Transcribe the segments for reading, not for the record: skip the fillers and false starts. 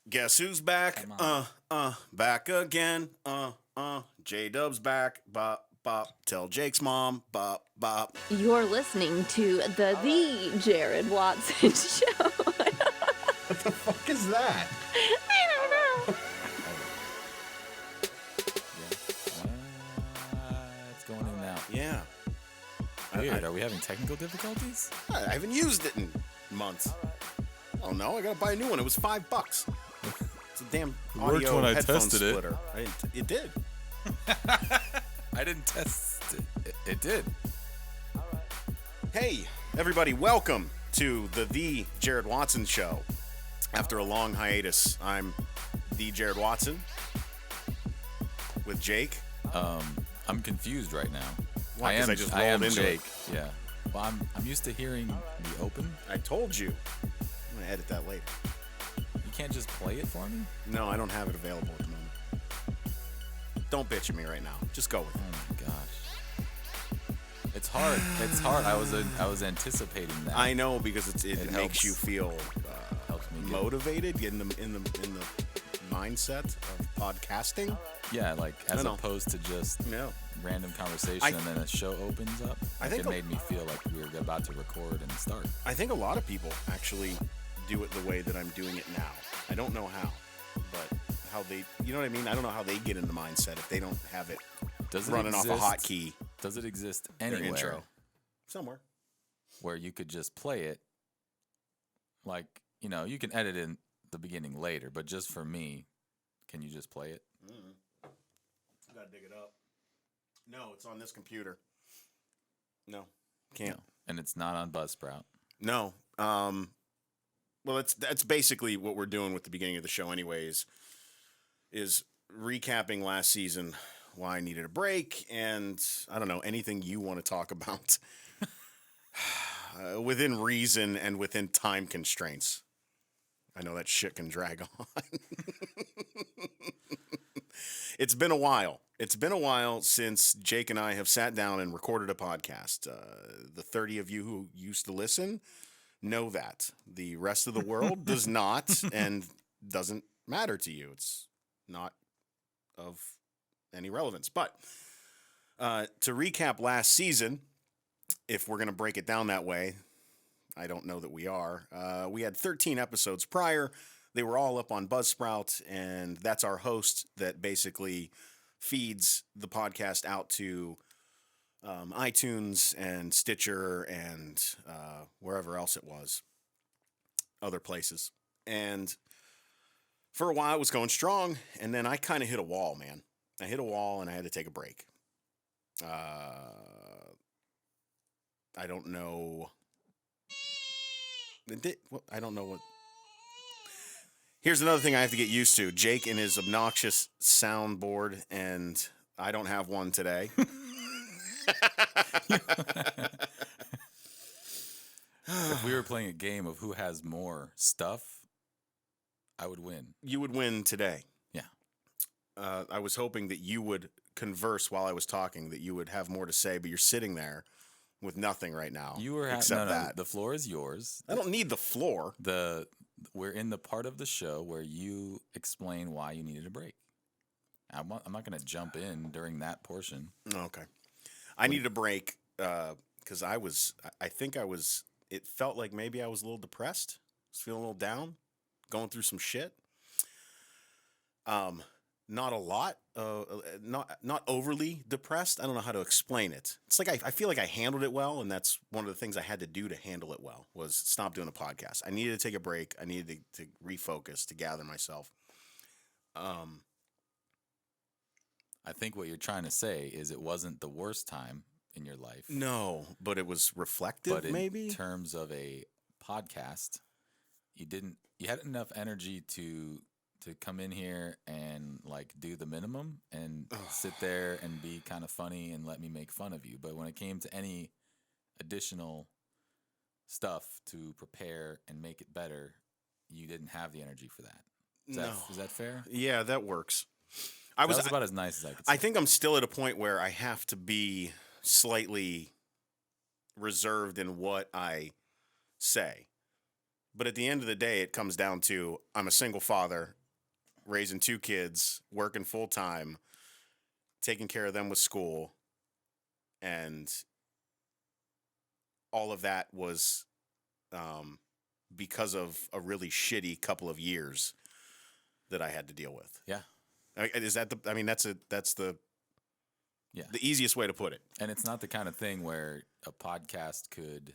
Guess who's back? Back again. J-Dub's back. Bop, bop. Tell Jake's mom. Bop, bop. You're listening to the Jared Watson Show. What the fuck is that? I don't know. It's going in and out. Yeah. Weird. Are we having technical difficulties? I haven't used it in months. Oh no, I gotta buy a new one. It was $5. It's a damn It worked audio when I headphone tested it. splitter. It did. I didn't test it. It did. Hey, everybody, welcome to the Jared Watson Show. After a long hiatus, I'm the Jared Watson with Jake. I'm confused right now. Why? 'Cause I just rolled am into Jake. it. Yeah. Well, I'm used to hearing the open. I told you. I'm gonna edit that later. You can't just play it for me? No, I don't have it available at the moment. Don't bitch at me right now. Just go with it. Oh my gosh. It's hard. It's hard. I was anticipating that. I know because it makes helps. you feel Helps me get- motivated, get in the mindset of podcasting. Yeah, like as know. opposed to just No. random conversation I- and then a show opens up. I think it made me feel like we were about to record and start. I think a lot of people actually do it the way that I'm doing it now. I don't know how, but how they, you know what I mean? I don't know how they get in the mindset if they don't have it Does it running off a exist- hotkey. Does it exist Their anywhere intro. Somewhere. where you could just play it? Like, you can edit in the beginning later, but just for me, can you just play it? Gotta dig it up. No, it's on this computer. No, can't. No. And it's not on Buzzsprout. No. Well, that's basically what we're doing with the beginning of the show, anyways. Is recapping last season, why I needed a break, and I don't know anything you want to talk about within reason and within time constraints. I know that shit can drag on. It's been a while. It's been a while since Jake and I have sat down and recorded a podcast. The 30 of you who used to listen know that. The rest of the world does not and doesn't matter to you. It's not of any relevance. But to recap last season, if we're going to break it down that way, I don't know that we are. We had 13 episodes prior. They were all up on Buzzsprout, and that's our host that basically feeds the podcast out to iTunes and Stitcher and wherever else it was, other places. And for a while, it was going strong, and then I kind of hit a wall, man. I hit a wall, and I had to take a break. I don't know. I don't know what. Here's another thing I have to get used to. Jake and his obnoxious soundboard, and I don't have one today. If we were playing a game of who has more stuff, I would win. You would win today. Yeah. I was hoping that you would converse while I was talking, that you would have more to say, but you're sitting there with nothing right now. You were except that. The floor is yours. I don't need the floor. We're in the part of the show where you explain why you needed a break. I'm not going to jump in during that portion. Okay. I needed a break because it felt like maybe I was a little depressed. I was feeling a little down, going through some shit. Not a lot, not overly depressed. I don't know how to explain it. It's like I feel like I handled it well, and that's one of the things I had to do to handle it well was stop doing the podcast. I needed to take a break. I needed to refocus, to gather myself. I think what you're trying to say is it wasn't the worst time in your life. No, but it was reflective, But in maybe? terms of a podcast, you had enough energy to come in here and like do the minimum and sit there and be kind of funny and let me make fun of you. But when it came to any additional stuff to prepare and make it better, you didn't have the energy for that. Is that fair? Yeah, that works. That was about as nice as I could say. I think I'm still at a point where I have to be slightly reserved in what I say. But at the end of the day, it comes down to I'm a single father, raising 2 kids, working full time, taking care of them with school, and all of that was because of a really shitty couple of years that I had to deal with. Yeah. Is that the? I mean, that's the Yeah. the easiest way to put it. And it's not the kind of thing where a podcast could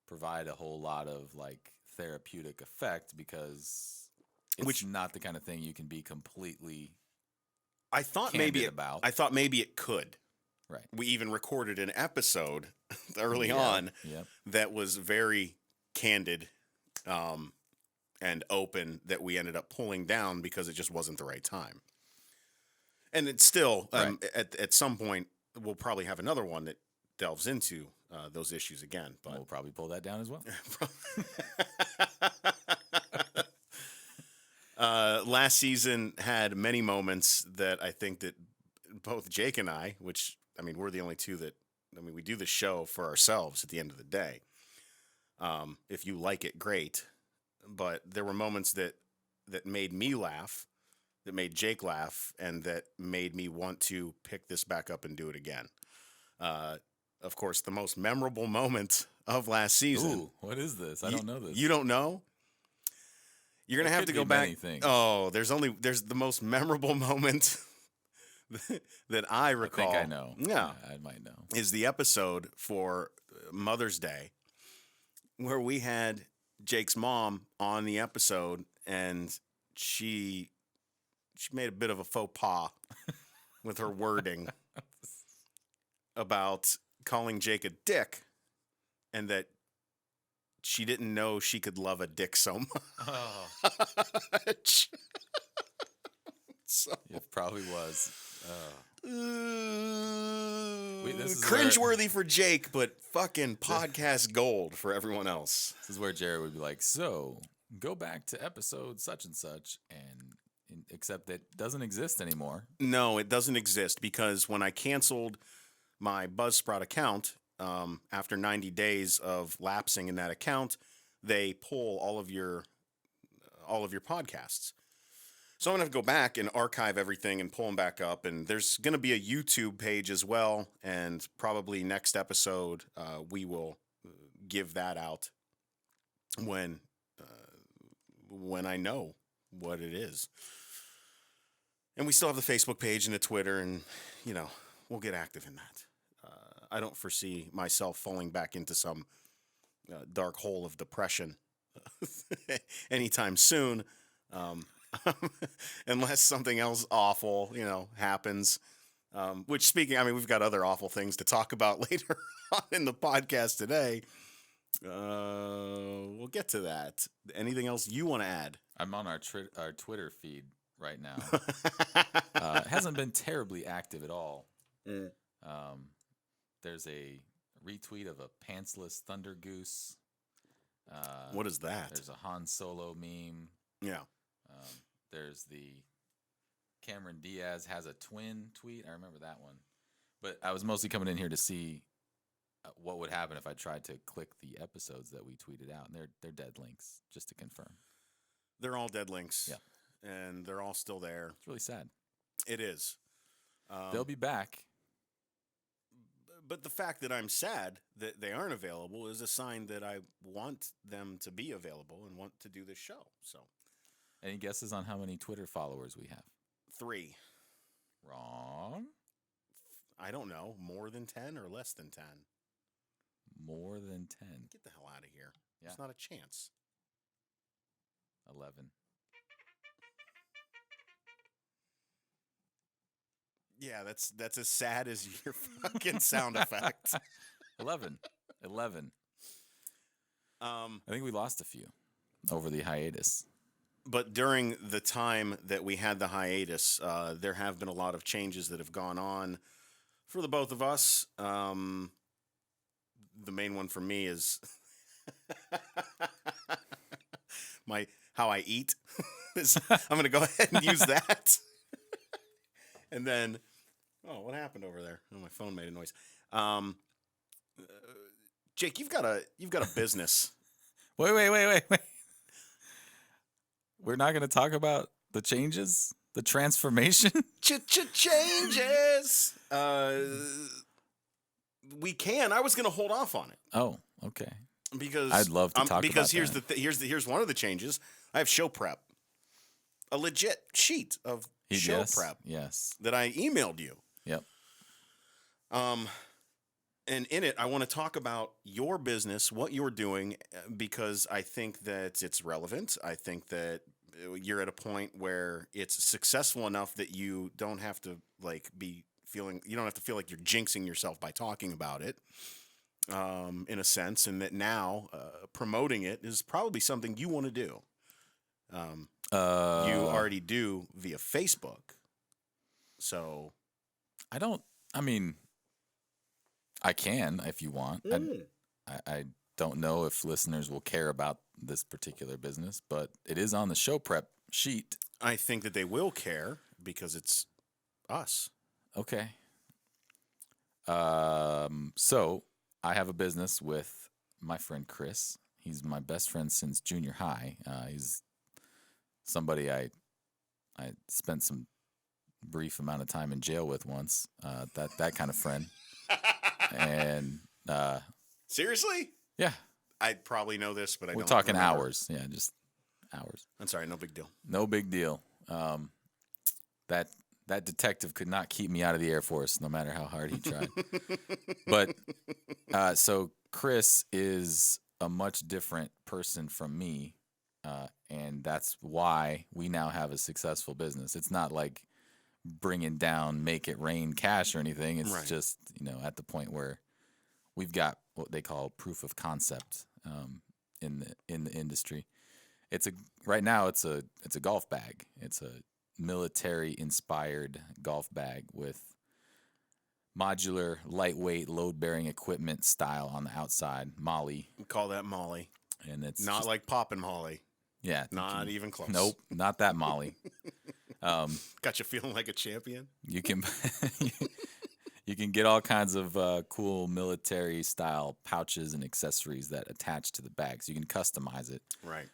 provide a whole lot of like therapeutic effect, because it's not the kind of thing you can be completely I thought candid maybe about. I thought maybe it could. Right. We even recorded an episode early Yeah. on Yep. that was very candid and open, that we ended up pulling down because it just wasn't the right time. And it's still, at some point, we'll probably have another one that delves into those issues again. But We'll probably pull that down as well. Last season had many moments that I think that both Jake and I, which, I mean, we're the only two that, I mean, we do the show for ourselves at the end of the day. If you like it, great. But there were moments that made me laugh, that made Jake laugh, and that made me want to pick this back up and do it again. Of course, the most memorable moment of last season. Ooh, what is this? I don't know this. You don't know? You're going to It have could to go be back. many things. Oh, there's the most memorable moment that I recall. I think I know. Yeah. I might know. Is the episode for Mother's Day where we had Jake's mom on the episode, and she made a bit of a faux pas with her wording about calling Jake a dick, and that she didn't know she could love a dick so much. So, It probably was. This is cringeworthy for Jake, but fucking podcast gold for everyone else. This is where Jared would be like, so go back to episode such and such, and except that doesn't exist anymore. No, it doesn't exist, because when I canceled my Buzzsprout account, after 90 days of lapsing in that account, they pull all of your podcasts. So I'm going to go back and archive everything and pull them back up. And there's going to be a YouTube page as well. And probably next episode, we will give that out when I know what it is. And we still have the Facebook page and the Twitter, and, we'll get active in that. I don't foresee myself falling back into some dark hole of depression anytime soon. Unless something else awful, happens. Which, speaking, I mean, we've got other awful things to talk about later on in the podcast today. We'll get to that. Anything else you want to add? I'm on our Twitter feed right now. It hasn't been terribly active at all. There's a retweet of a pantsless thunder goose. What is that? There's a Han Solo meme. Yeah. There's the Cameron Diaz has a twin tweet. I remember that one. But I was mostly coming in here to see what would happen if I tried to click the episodes that we tweeted out. And they're dead links, just to confirm. They're all dead links. Yeah. And they're all still there. It's really sad. It is. They'll be back. But the fact that I'm sad that they aren't available is a sign that I want them to be available and want to do this show. So, Any guesses on how many Twitter followers we have? 3. Wrong. I don't know. More than 10 or less than 10? More than 10. Get the hell out of here. Yeah. There's not a chance. 11. Yeah, that's as sad as your fucking sound effect. 11. 11. I I think we lost a few over the hiatus. But during the time that we had the hiatus, there have been a lot of changes that have gone on for the both of us. The main one for me is how I eat. I'm going to go ahead and use that. And then, what happened over there? Oh, my phone made a noise. Jake, you've got a business. Wait. We're not going to talk about the changes, the transformation. Changes. We can. I was going to hold off on it Oh, okay. because I'd love to talk because about here's that. here's one of the changes. I have show prep, a legit sheet of show Yes, prep yes. that I emailed you. Yep. And in it, I want to talk about your business, what you're doing, because I think that it's relevant. I think that you're at a point where it's successful enough that you don't have to you don't have to feel like you're jinxing yourself by talking about it, in a sense, and that now promoting it is probably something you want to do. You already do via Facebook, so I mean, I can if you want. I don't know if listeners will care about this particular business, but it is on the show prep sheet. I think that they will care because it's us. Okay. So I have a business with my friend Chris. He's my best friend since junior high. He's somebody I spent some brief amount of time in jail with once. That kind of friend. And Seriously? yeah, I probably know this, but I we're don't talking remember. hours. Yeah, just hours. I'm sorry, no big deal. No big deal. That detective could not keep me out of the Air Force, no matter how hard he tried. But so Chris is a much different person from me, and that's why we now have a successful business. It's not like bringing down make it rain cash or anything. It's Right. just at the point where we've got what they call proof of concept in the industry. Right now it's a golf bag. It's a military inspired golf bag with modular, lightweight, load bearing equipment style on the outside, Molly, We call that Molly. and it's Not just, like Poppin' Molly. yeah, Not even close. nope, not that Molly. Got you feeling like a champion? You can you can get all kinds of cool military style pouches and accessories that attach to the bag, so you can customize it. Right.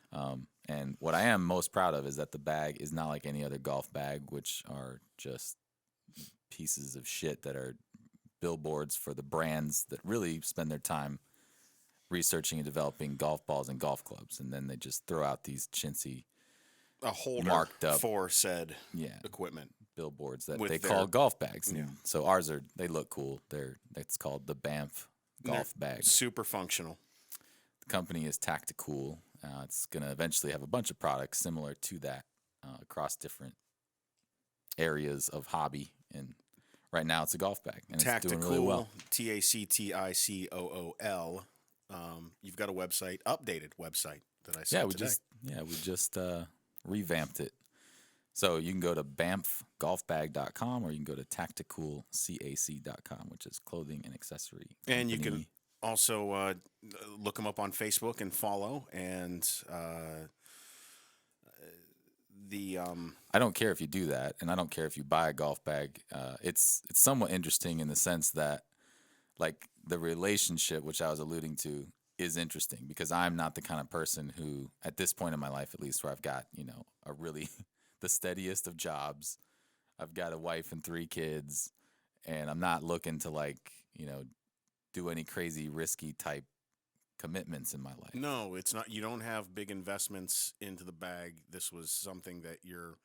And what I am most proud of is that the bag is not like any other golf bag, which are just pieces of shit that are billboards for the brands that really spend their time researching and developing golf balls and golf clubs, and then they just throw out these chintzy A holder marked up for said yeah equipment. billboards that With they their- call golf bags. And Yeah. so ours they look cool. It's called the Banff golf bag. Super functional. The company is Tacticool. It's going to eventually have a bunch of products similar to that across different areas of hobby. And right now it's a golf bag. And it's doing really well. Tacticool. You've got a website, updated website that I saw today. We just revamped it. So you can go to banffgolfbag.com or you can go to tacticoolcac.com, which is clothing and accessory. And you company. can also look them up on Facebook and follow. And I don't care if you do that, and I don't care if you buy a golf bag. It's somewhat interesting in the sense that, like, the relationship, which I was alluding to, is interesting because I'm not the kind of person who, at this point in my life at least, where I've got, a really the steadiest of jobs. I've got a wife and 3 kids, and I'm not looking to, do any crazy risky type commitments in my life. no, it's not. You don't have big investments into the bag. This was something that your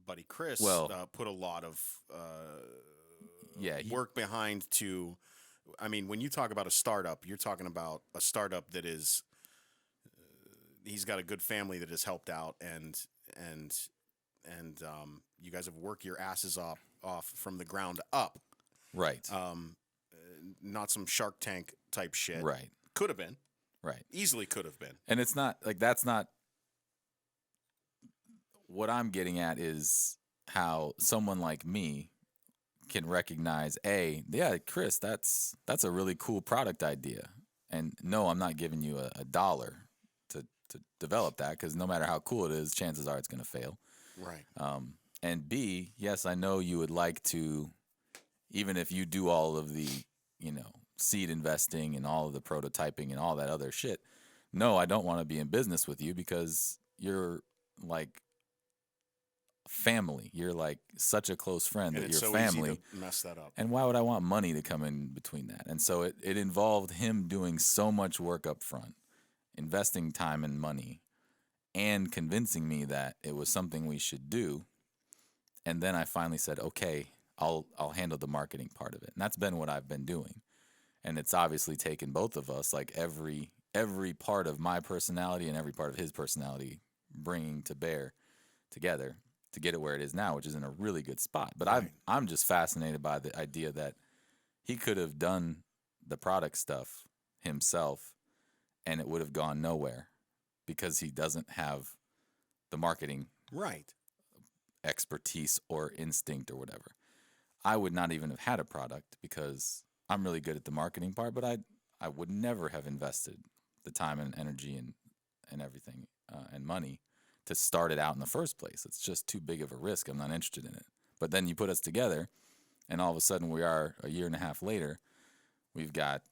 buddy Chris put a lot of work behind to. I mean, when you talk about a startup, you're talking about a startup that is. He's got a good family that has helped out, and you guys have worked your asses off from the ground up. Right. Not some Shark Tank type shit. Right. Could have been. Right. Easily could have been. And it's not that's not what I'm getting at is how someone like me can recognize, Chris, that's a really cool product idea. And no, I'm not giving you a dollar to develop that, because no matter how cool it is, chances are it's going to fail. Right. And B, yes, I know you would like to, even if you do all of the, seed investing and all of the prototyping and all that other shit. No, I don't want to be in business with you because you're like family. You're like such a close friend And that it's you're so family. easy to mess that up. And why would I want money to come in between that? And so it involved him doing so much work up front, investing time and money, and convincing me that it was something we should do. And then I finally said, okay, I'll handle the marketing part of it. And that's been what I've been doing. And it's obviously taken both of us, like every part of my personality and every part of his personality bringing to bear together to get it where it is now, which is in a really good spot. But Right. I'm just fascinated by the idea that he could have done the product stuff himself and it would have gone nowhere because he doesn't have the marketing Right. expertise or instinct or whatever. I would not even have had a product because I'm really good at the marketing part, but I would never have invested the time and energy and everything and money to start it out in the first place. It's just too big of a risk. I'm not interested in it. But then you put us together, and all of a sudden we are a year and a half later. We've got,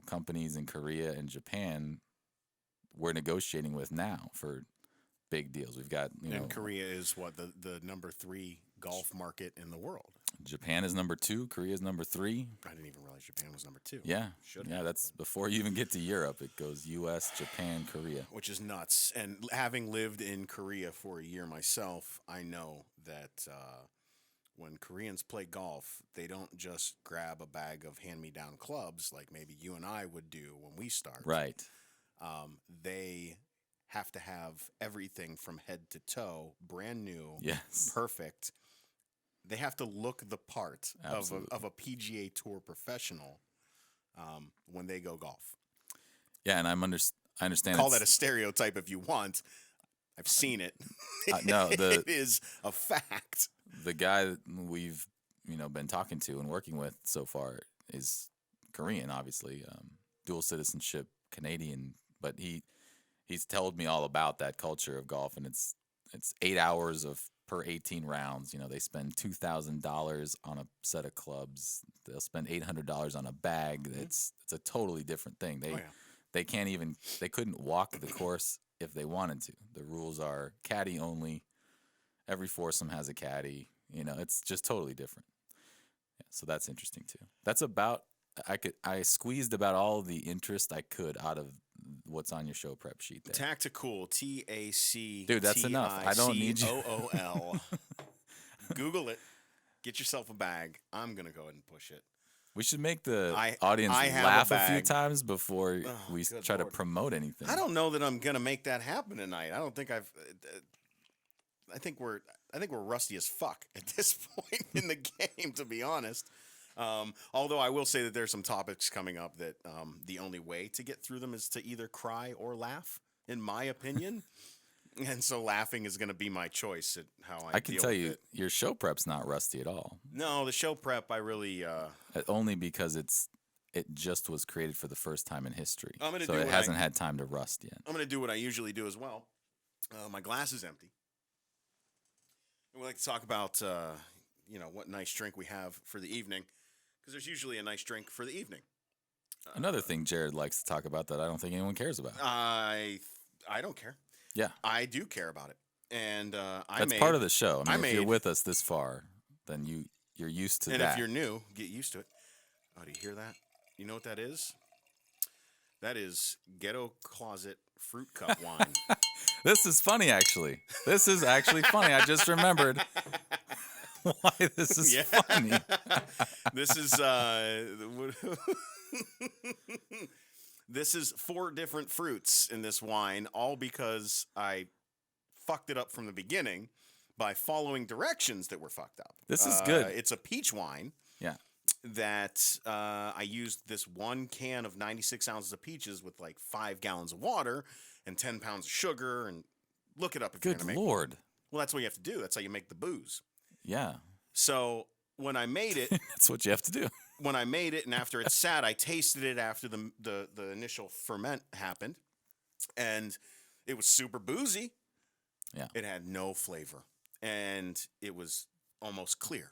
companies in Korea and Japan we're negotiating with now for big deals. We've got, And Korea is what, the number 3 golf market in the world. Japan is number 2, Korea is number 3. I didn't even realize Japan was number 2. Yeah. Should Yeah, have. that's before you even get to Europe. It goes US, Japan, Korea. Which is nuts. And having lived in Korea for a year myself, I know that when Koreans play golf, they don't just grab a bag of hand-me-down clubs like maybe you and I would do when we start. Right. They have to have everything from head to toe, brand new, Yes. perfect. They have to look the part of Absolutely. a PGA Tour professional when they go golf. Yeah, and I understand. Call that a stereotype if you want. I've seen it. No, it is a fact. the guy that we've been talking to and working with so far is Korean, obviously, dual citizenship, Canadian, but he's told me all about that culture of golf, and it's 8 hours per 18 rounds. They spend $2,000 on a set of clubs. They'll spend $800 on a bag. Mm-hmm. It's a totally different thing. Oh, yeah. They couldn't walk the course if they wanted to. The rules are caddy only. Every foursome has a caddy. It's just totally different. Yeah, so that's interesting too. That's about I squeezed about all the interest I could out of what's on your show prep sheet there. Tactical, TAC. Dude, that's enough. I don't need you. OOL. Google it. Get yourself a bag. I'm gonna go ahead and push it. We should make the I audience have laugh a a few bag. times before Oh, we good try to Lord. promote anything. I don't know that I'm gonna make that happen tonight. I think we're rusty as fuck at this point in the game, to be honest. Although I will say that there's some topics coming up that the only way to get through them is to either cry or laugh, in my opinion. And so laughing is going to be my choice at how I can deal tell with you, it. your show prep's not rusty at all. No, the show prep, I really... Only because it just was created for the first time in history. I'm gonna so do it what hasn't had time to rust yet. I'm going to do what I usually do as well. My glass is empty. And we like to talk about, what nice drink we have for the evening, because there's usually a nice drink for the evening. Another thing Jared likes to talk about that I don't think anyone cares about. I don't care. Yeah. I do care about it. And That's part of the show. I mean, if you're made- with us this far, then you're used to And that. if you're new, get used to it. Oh, do you hear that? You know what that is? That is Ghetto Closet Fruit Cup wine. This is funny, actually. This is actually funny. I just remembered why this is Yeah. funny. This is this is 4 different fruits in this wine, all because I fucked it up from the beginning by following directions that were fucked up. This is good. It's a peach wine. Yeah. That I used this 1 can of 96 ounces of peaches with like 5 gallons of water and 10 pounds of sugar. And look it up if you're Good going to make. Lord. Well, that's what you have to do. That's how you make the booze. Yeah. So when I made it, That's what you have to do. and after it sat, I tasted it after the initial ferment happened, and it was super boozy. Yeah. It had no flavor, and it was almost clear.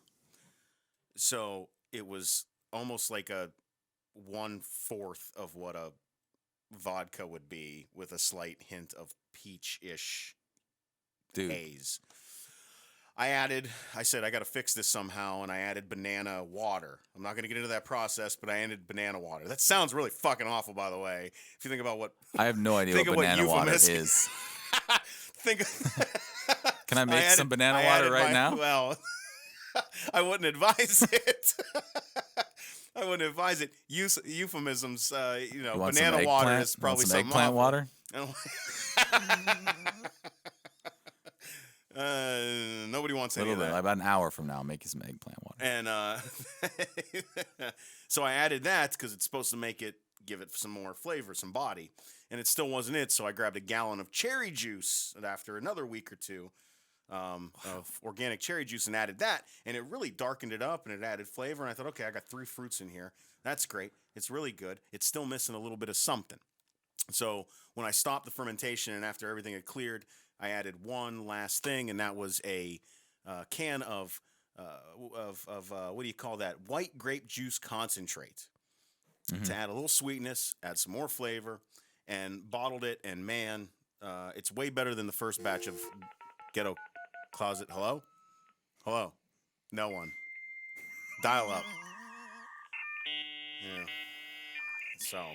So it was almost like 1/4 of what a vodka would be with a slight hint of peach-ish Dude. haze. I said I got to fix this somehow, and I added banana water. I'm not going to get into that process, but I added banana water. That sounds really fucking awful, by the way. If you think about what I have no idea what banana water is. think. Can I make some banana water right now? Well, I wouldn't advise it. I wouldn't advise it. Euphemisms, You want banana some water eggplant? is probably Want some something eggplant awful. water. Nobody wants A any little of bit. that. About an hour from now, I'll make you some eggplant water. And so I added that because it's supposed to give it some more flavor, some body. And it still wasn't it, so I grabbed a gallon of cherry juice after another week or two of organic cherry juice and added that. And it really darkened it up and it added flavor. And I thought, okay, I got 3 fruits in here. That's great. It's really good. It's still missing a little bit of something. So when I stopped the fermentation and after everything had cleared, I added one last thing, and that was a can of what do you call that? White grape juice concentrate to add a little sweetness, add some more flavor, and bottled it. And man, it's way better than the first batch of Ghetto Closet. Hello? Hello? No one. Dial up. Yeah. So.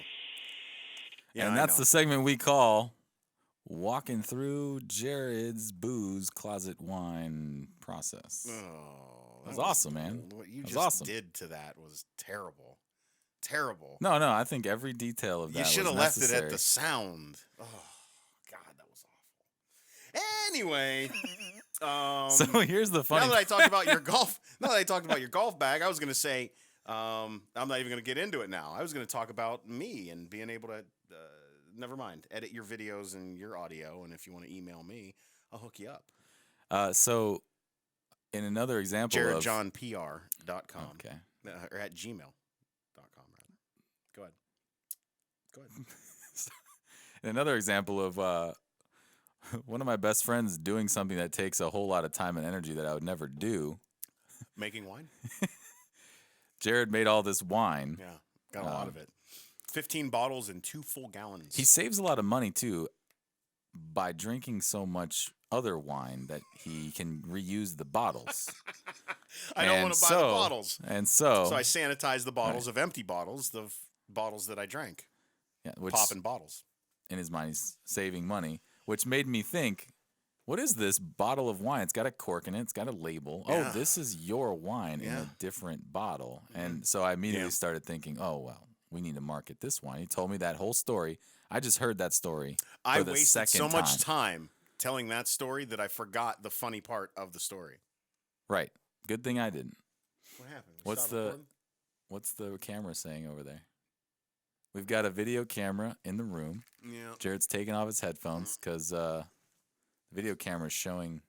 Yeah, And that's the segment we call Walking Through Jared's Booze Closet Wine Process. Oh, that was awesome, man. What you That was just awesome. did to that was terrible. Terrible. No, I think every detail of that You should have was left it necessary. at the sound. Oh, God, that was awful. Anyway, So here's the funny. now that I talked about your golf bag, I was going to say I'm not even going to get into it now. I was going to talk about me and being able to. Never mind. Edit your videos and your audio, and if you want to email me, I'll hook you up. So, in another example of JaredJohnPR.com. Okay. Or at gmail.com, rather. Go ahead. In another example of one of my best friends doing something that takes a whole lot of time and energy that I would never do. Making wine? Jared made all this wine. Yeah, got a lot of it. 15 bottles and 2 full gallons. He saves a lot of money too by drinking so much other wine that he can reuse the bottles. I don't want to buy the bottles. And so I sanitize the bottles of empty bottles, the bottles that I drank. Yeah, which popping bottles. In his mind, he's saving money, which made me think, what is this bottle of wine? It's got a cork in it. It's got a label. Yeah. Oh, this is your wine in a different bottle. And so I immediately started thinking, oh, well, we need to market this wine. He told me that whole story. I just heard that story I for the wasted second so much time telling that story that I forgot the funny part of the story. Right. Good thing I didn't. What happened? What's the camera saying over there? We've got a video camera in the room. Yeah. Jared's taking off his headphones because the video camera is showing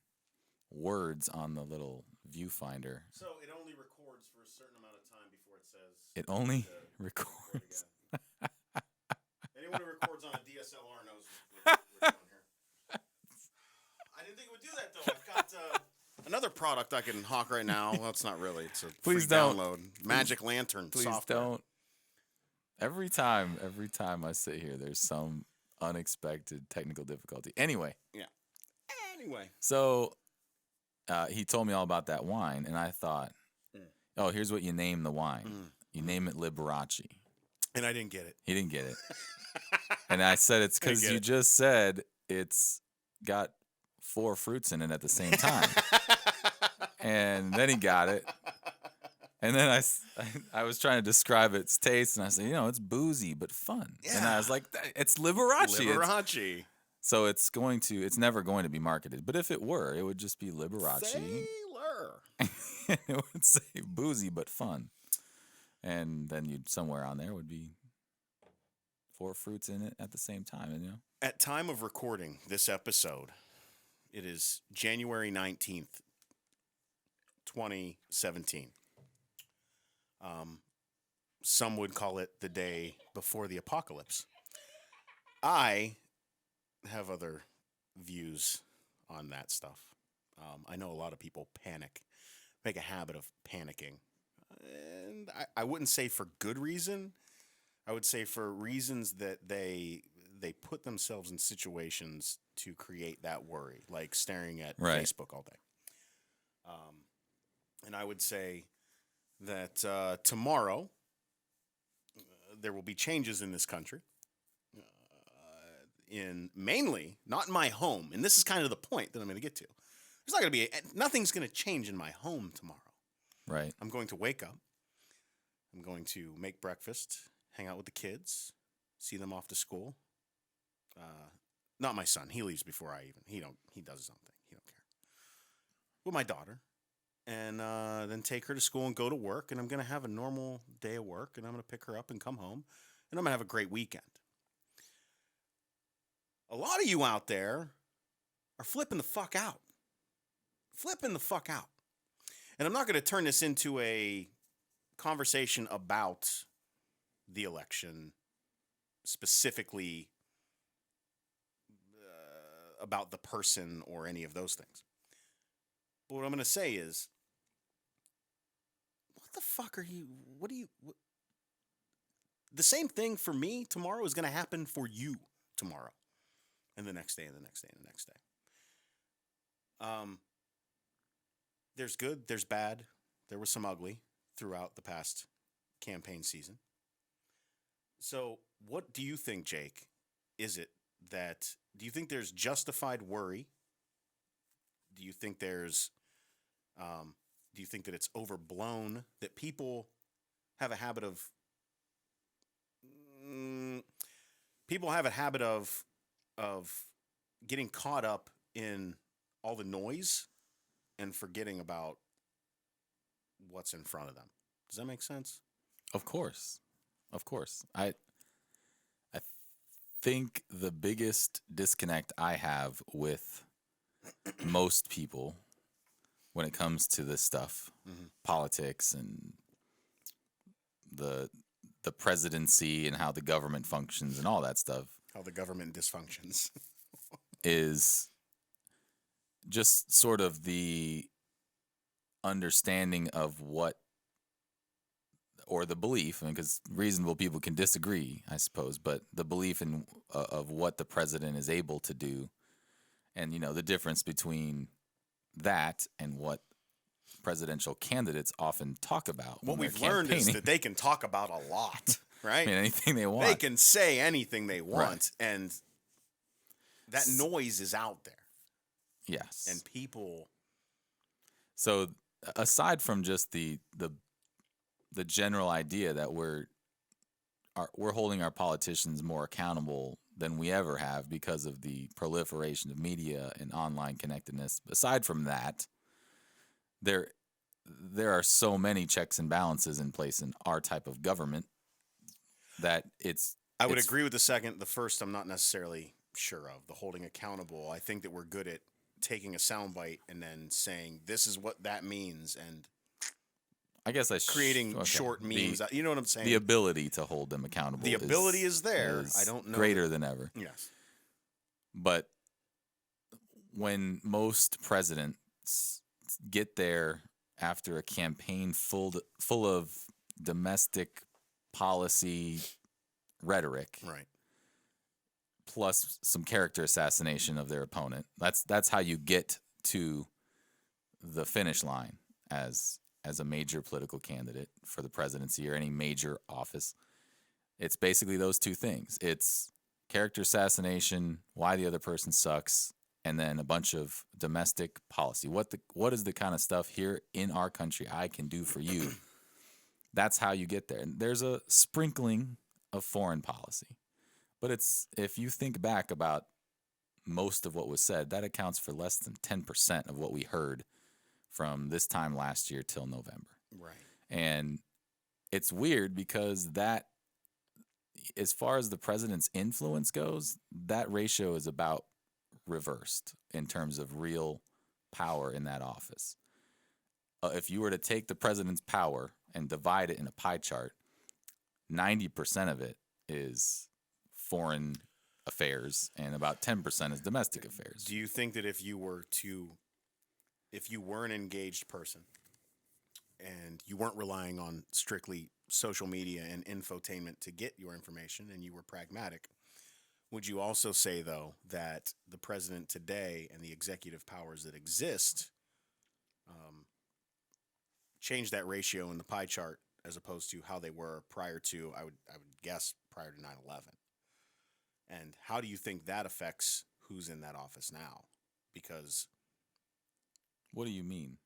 words on the little viewfinder. So it only records for a certain amount of time before it says. It only records. Anyone who records on a DSLR knows what we're doing here. I didn't think it would do that though. I've got another product I can hawk right now. Well, it's not really. It's a Please free don't. download. Magic Lantern Please software. don't. Every time I sit here, there's some unexpected technical difficulty. Anyway. Yeah. Anyway. So he told me all about that wine, and I thought, oh, here's what you name the wine. You name it Liberace. And I didn't get it. He didn't get it. And I said, it's because you just said it's got 4 fruits in it at the same time. And then he got it. And then I was trying to describe its taste, and I said, it's boozy but fun. Yeah. And I was like, it's Liberace. Liberace. So it's never going to be marketed. But if it were, it would just be Liberace. Sailor. It would say boozy but fun. And then somewhere on there would be 4 fruits in it at the same time, At time of recording this episode, it is January 19th, 2017. Some would call it the day before the apocalypse. I have other views on that stuff. I know a lot of people make a habit of panicking. And I wouldn't say for good reason, I would say for reasons that they put themselves in situations to create that worry, like staring at Right. Facebook all day. And I would say that tomorrow there will be changes in this country. In mainly, not in my home, and this is kind of the point that I'm going to get to. There's not going to be nothing's going to change in my home tomorrow. Right. I'm going to wake up. I'm going to make breakfast, hang out with the kids, see them off to school. Not my son. He leaves before I even. He does his own thing. He don't care. With my daughter, and then take her to school and go to work. And I'm going to have a normal day of work, and I'm going to pick her up and come home, and I'm going to have a great weekend. A lot of you out there are flipping the fuck out. Flipping the fuck out. And I'm not going to turn this into a conversation about the election, specifically about the person or any of those things. But what I'm going to say is, what the fuck are you, the same thing for me tomorrow is going to happen for you tomorrow. And the next day, and the next day, and the next day. There's good, there's bad. There was some ugly throughout the past campaign season. So what do you think, Jake? Do you think there's justified worry? Do you think do you think that it's overblown? That people have a habit of getting caught up in all the noise and forgetting about what's in front of them. Does that make sense? Of course. I think the biggest disconnect I have with most people when it comes to this stuff, politics and the presidency and how the government functions and all that stuff, How the government dysfunctions. is just sort of the understanding of what, or the belief, because reasonable people can disagree, I suppose, but the belief in of what the president is able to do, and the difference between that and what presidential candidates often talk about. What when we've they're learned is campaigning. that they can talk about a lot, right? I mean, anything they want. They can say anything they want, Right. and that noise is out there. Yes. And people... So aside from just the general idea that we're holding our politicians more accountable than we ever have because of the proliferation of media and online connectedness, aside from that, there are so many checks and balances in place in our type of government that I would agree with the second. The first, I'm not necessarily sure of. The holding accountable. I think that we're good at taking a soundbite and then saying, this is what that means, and I guess creating short memes. You know what I'm saying? The ability to hold them accountable. The ability is there. I don't know. Greater than ever. Yes. But when most presidents get there after a campaign full of domestic policy rhetoric, Right. plus some character assassination of their opponent, that's how you get to the finish line as a major political candidate for the presidency or any major office. It's basically those two things. It's character assassination, why the other person sucks, and then a bunch of domestic policy. What is the kind of stuff here in our country I can do for you? That's how you get there. And there's a sprinkling of foreign policy. But if you think back about most of what was said, that accounts for less than 10% of what we heard from this time last year till November. Right. And it's weird because that, as far as the president's influence goes, that ratio is about reversed in terms of real power in that office. If you were to take the president's power and divide it in a pie chart, 90% of it is foreign affairs and about 10% is domestic affairs. Do you think that if you were an engaged person and you weren't relying on strictly social media and infotainment to get your information and you were pragmatic, would you also say, though, that the president today and the executive powers that exist change that ratio in the pie chart as opposed to how they were prior to, I would guess, prior to 9/11? And how do you think that affects who's in that office now? Because What do you mean?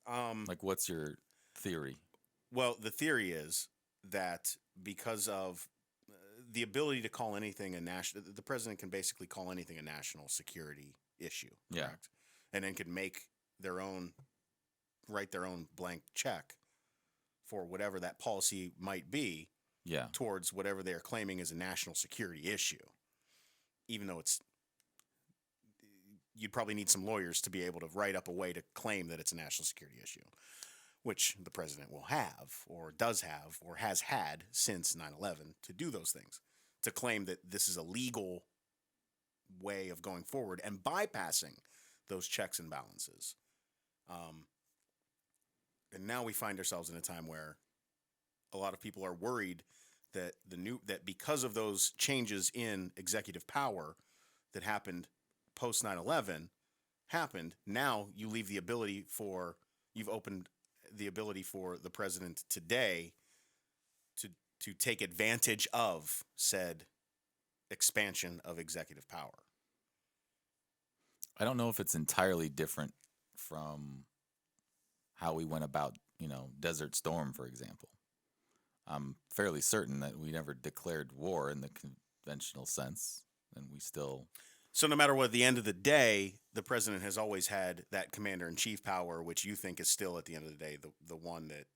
um, Like, what's your theory? well, the theory is that because of the ability to call anything a national, the president can basically call anything a national security issue, Yeah. correct? And then can make their own, write their own blank check for whatever that policy might be Yeah. towards whatever they are claiming is a national security issue, even though you'd probably need some lawyers to be able to write up a way to claim that it's a national security issue, which the president will have or does have or has had since 9/11 to do those things, to claim that this is a legal way of going forward and bypassing those checks and balances. And now we find ourselves in a time where a lot of people are worried that that because of those changes in executive power that happened post 9/11 now you leave the ability for, you've opened the ability for the president today to take advantage of said expansion of executive power. I don't know if it's entirely different from how we went about, Desert Storm, for example. I'm fairly certain that we never declared war in the conventional sense, and we still. So no matter what, at the end of the day, the president has always had that commander-in-chief power, which you think is still, at the end of the day, the one that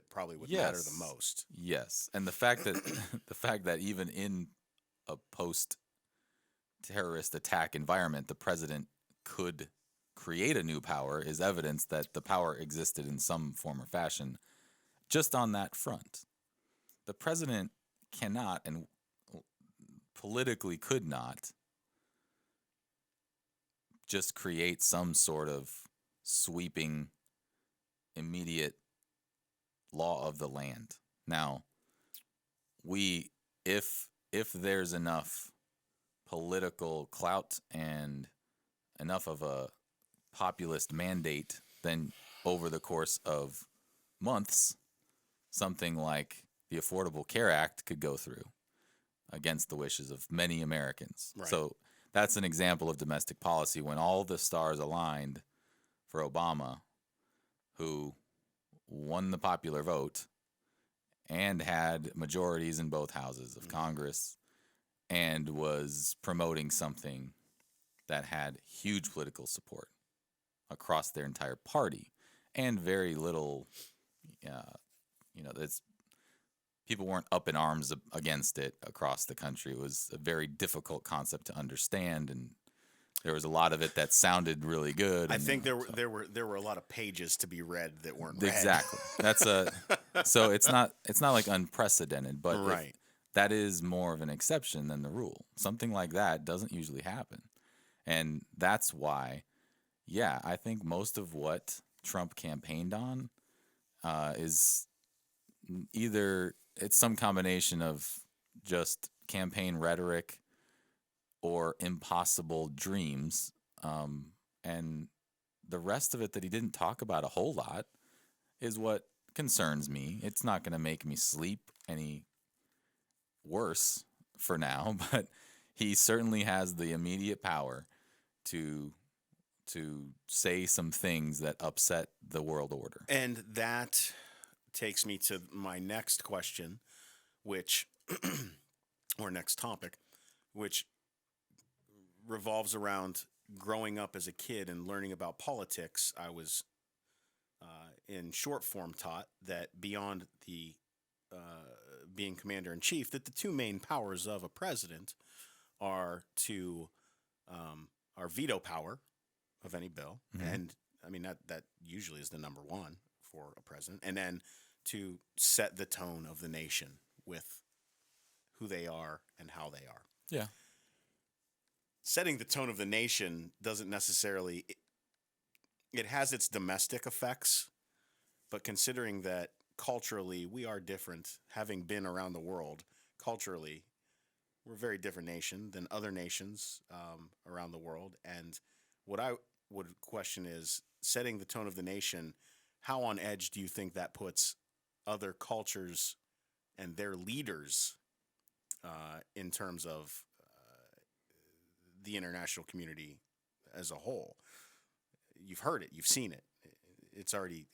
probably would matter the most. Yes, and the fact that the fact that even in a post-terrorist attack environment, the president could create a new power is evidence that the power existed in some form or fashion. Just on that front, the president cannot and politically could not just create some sort of sweeping, immediate law of the land. Now, if there's enough political clout and enough of a populist mandate, then over the course of months, something like the Affordable Care Act could go through against the wishes of many Americans. Right. So that's an example of domestic policy when all the stars aligned for Obama, who won the popular vote and had majorities in both houses of Congress and was promoting something that had huge political support across their entire party and very little, that's people weren't up in arms against it across the country. It was a very difficult concept to understand, and there was a lot of it that sounded really good. I think there were a lot of pages to be read that weren't read. Exactly. So it's not like unprecedented, but right. that is more of an exception than the rule. Something like that doesn't usually happen. And that's why, I think most of what Trump campaigned on is either it's some combination of just campaign rhetoric or impossible dreams. And the rest of it that he didn't talk about a whole lot is what concerns me. It's not going to make me sleep any worse for now, but he certainly has the immediate power to say some things that upset the world order. And that takes me to my next question, which, or next topic, which revolves around growing up as a kid and learning about politics. I was in short form taught that beyond the being commander-in-chief, that the two main powers of a president are our veto power of any bill, and I mean that usually is the number one for a president, and then to set the tone of the nation with who they are and how they are. Yeah. Setting the tone of the nation doesn't necessarily, it has its domestic effects, but considering that culturally we are different. Having been around the world, culturally, we're a very different nation than other nations around the world. And what I would question is setting the tone of the nation. How on edge do you think that puts other cultures and their leaders in terms of the international community as a whole? You've heard it, you've seen it. It's already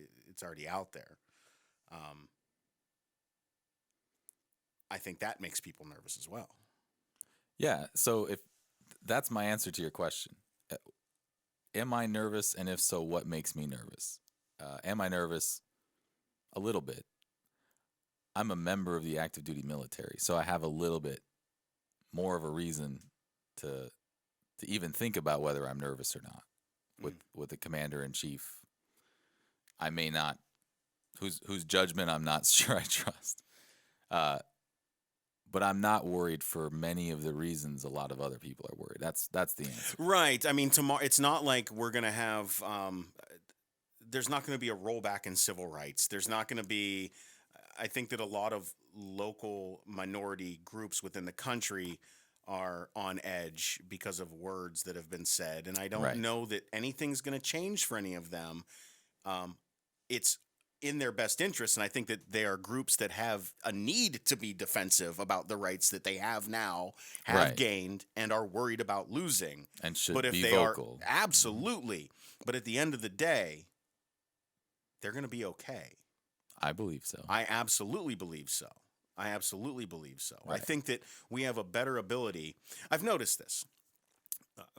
out there. I think that makes people nervous as well. Yeah. So if that's my answer to your question, am I nervous? And if so, what makes me nervous? Am I nervous? A little bit. I'm a member of the active duty military, so I have a little bit more of a reason to even think about whether I'm nervous or not. With the commander in chief, I may not, whose judgment I'm not sure I trust. But I'm not worried for many of the reasons a lot of other people are worried. That's the answer. Right. I mean, tomorrow it's not like we're gonna have. There's not going to be a rollback in civil rights. There's not going to be. I think that a lot of local minority groups within the country are on edge because of words that have been said, and I don't know that anything's going to change for any of them. It's in their best interest, and I think that they are groups that have a need to be defensive about the rights that they have now, have gained, and are worried about losing. And should but if be they vocal. are absolutely, but at the end of the day, they're going to be okay. I believe so. I absolutely believe so. I absolutely believe so. I Right. think that we have a better ability. I've noticed this.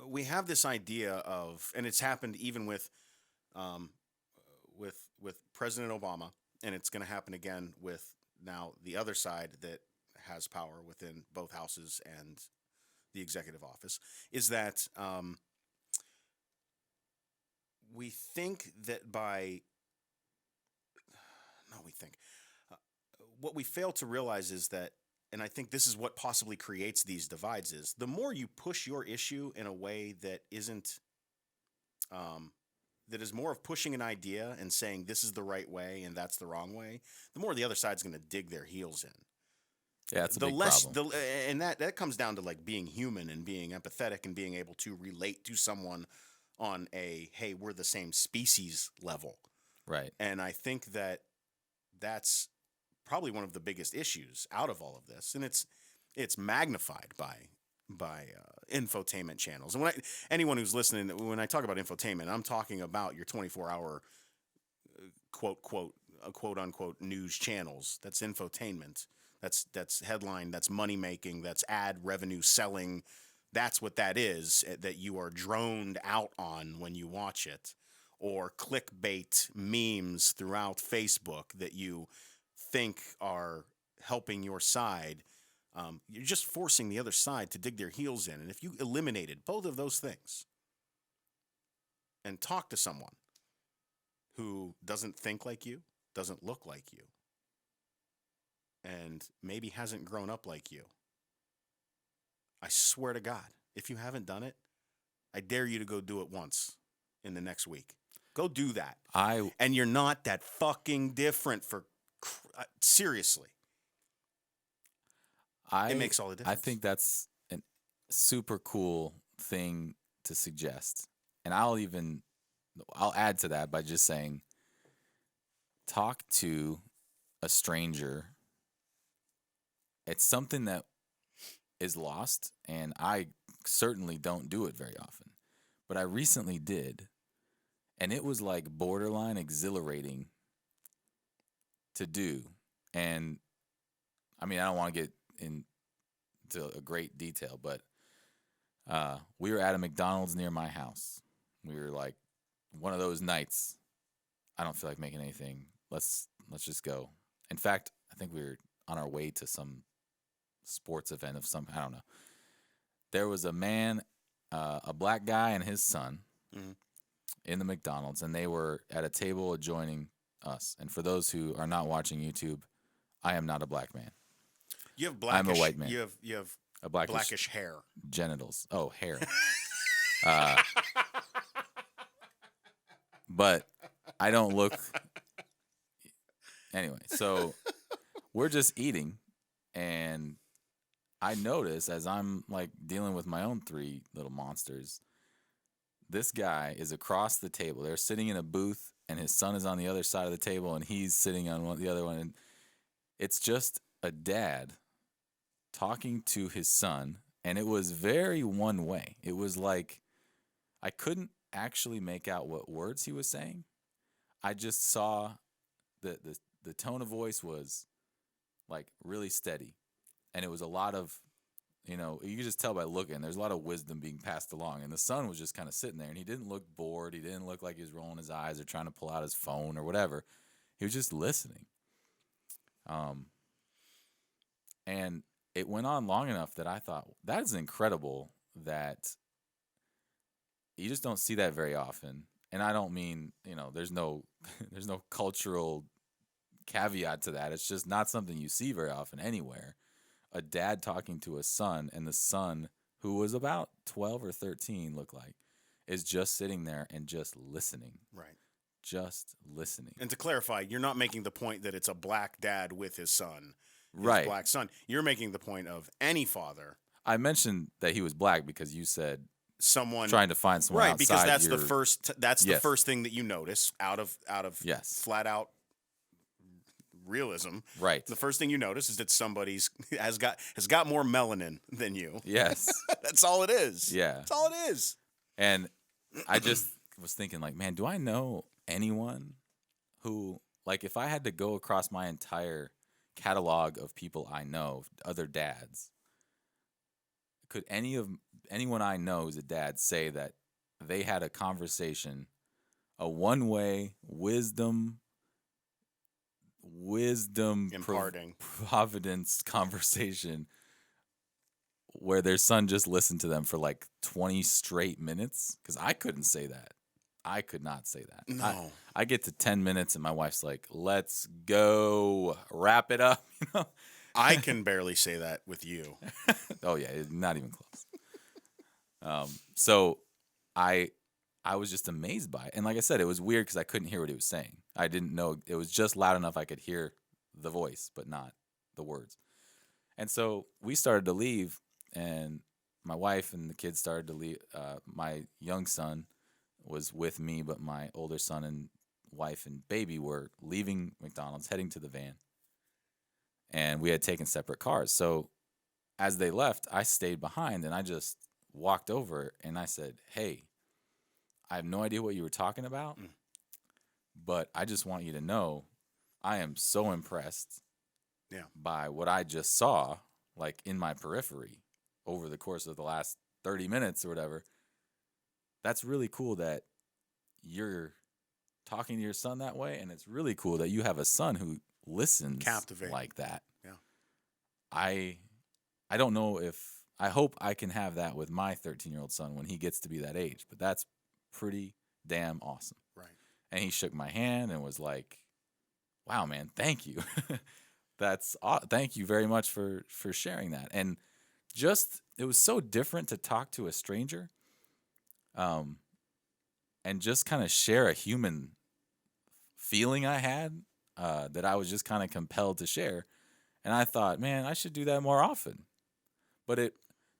We have this idea of, and it's happened even with President Obama, and it's going to happen again with now the other side that has power within both houses and the executive office, is that we think that by no, we think what we fail to realize is that, and I think this is what possibly creates these divides, is the more you push your issue in a way that isn't that is more of pushing an idea and saying this is the right way and that's the wrong way, the more the other side's going to dig their heels in. Yeah, it's a The big less, problem. and that comes down to like being human and being empathetic and being able to relate to someone on a, hey, we're the same species level. Right. And I think that that's probably one of the biggest issues out of all of this, and it's magnified by infotainment channels. And anyone who's listening, when I talk about infotainment, I'm talking about your 24-hour quote unquote news channels. That's infotainment. That's headline. That's money making. That's ad revenue selling. That's what that is, that you are droned out on when you watch it, or clickbait memes throughout Facebook that you think are helping your side. You're just forcing the other side to dig their heels in. And if you eliminated both of those things and talk to someone who doesn't think like you, doesn't look like you, and maybe hasn't grown up like you, I swear to God, if you haven't done it, I dare you to go do it once in the next week. Go do that. And you're not that fucking different for seriously. It makes all the difference. I think that's a super cool thing to suggest. And I'll add to that by just saying, talk to a stranger. It's something that is lost, and I certainly don't do it very often. But I recently did, and it was like borderline exhilarating to do. And I mean, I don't want to get into a great detail, but we were at a McDonald's near my house. We were like, one of those nights, I don't feel like making anything. Let's just go. In fact, I think we were on our way to some sports event of some, I don't know. There was a man, a black guy and his son in the McDonald's, and they were at a table adjoining us. And for those who are not watching YouTube, I am not a black man. You have blackish, I'm a white man. You have A blackish hair. Genitals. Oh, hair. But I don't look. Anyway, so we're just eating, and I notice as I'm like dealing with my own 3 little monsters, this guy is across the table. They're sitting in a booth, and his son is on the other side of the table, and he's sitting on the other one. And it's just a dad talking to his son, and it was very one way. It was like I couldn't actually make out what words he was saying. I just saw the tone of voice was like really steady, and it was a lot of, you could just tell by looking. There's a lot of wisdom being passed along, and the son was just kind of sitting there, and he didn't look bored. He didn't look like he was rolling his eyes or trying to pull out his phone or whatever. He was just listening. And it went on long enough that I thought, that is incredible that you just don't see that very often. And I don't mean, there's no there's no cultural caveat to that. It's just not something you see very often anywhere. A dad talking to a son, and the son, who was about 12 or 13, looked like, is just sitting there and just listening. Right. Just listening. And to clarify, you're not making the point that it's a black dad with his son. His Right. black son. You're making the point of any father. I mentioned that he was black because you said someone trying to find someone right, outside because that's your, the first the Yes. first thing that you notice out of Yes. flat out realism. Right. The first thing you notice is that somebody's has got more melanin than you. Yes. That's all it is. Yeah. That's all it is. And I just was thinking, like, man, do I know anyone who, like, if I had to go across my entire catalog of people I know, other dads, could anyone I know who's a dad say that they had a conversation, a one-way wisdom Imparting. providence conversation where their son just listened to them for like 20 straight minutes? Because I couldn't say that. I could not say that. No. I get to 10 minutes and my wife's like, let's go, wrap it up. I can barely say that with you. Oh yeah, not even close. So I was just amazed by it. And like I said, it was weird because I couldn't hear what he was saying. I didn't know. It was just loud enough I could hear the voice, but not the words. And so we started to leave, and my wife and the kids started to leave. My young son was with me, but my older son and wife and baby were leaving McDonald's, heading to the van. And we had taken separate cars. So as they left, I stayed behind, and I just walked over, and I said, hey, I have no idea what you were talking about, but I just want you to know I am so impressed by what I just saw, like in my periphery over the course of the last 30 minutes or whatever. That's really cool that you're talking to your son that way, and it's really cool that you have a son who listens Captivating. like that. Yeah. I don't know if I hope I can have that with my 13-year-old son when he gets to be that age, but that's pretty damn awesome. Right. And he shook my hand and was like, wow, man, thank you. Thank you very much for sharing that. And just, it was so different to talk to a stranger, and just kind of share a human feeling I had, that I was just kind of compelled to share. And I thought, man, I should do that more often. But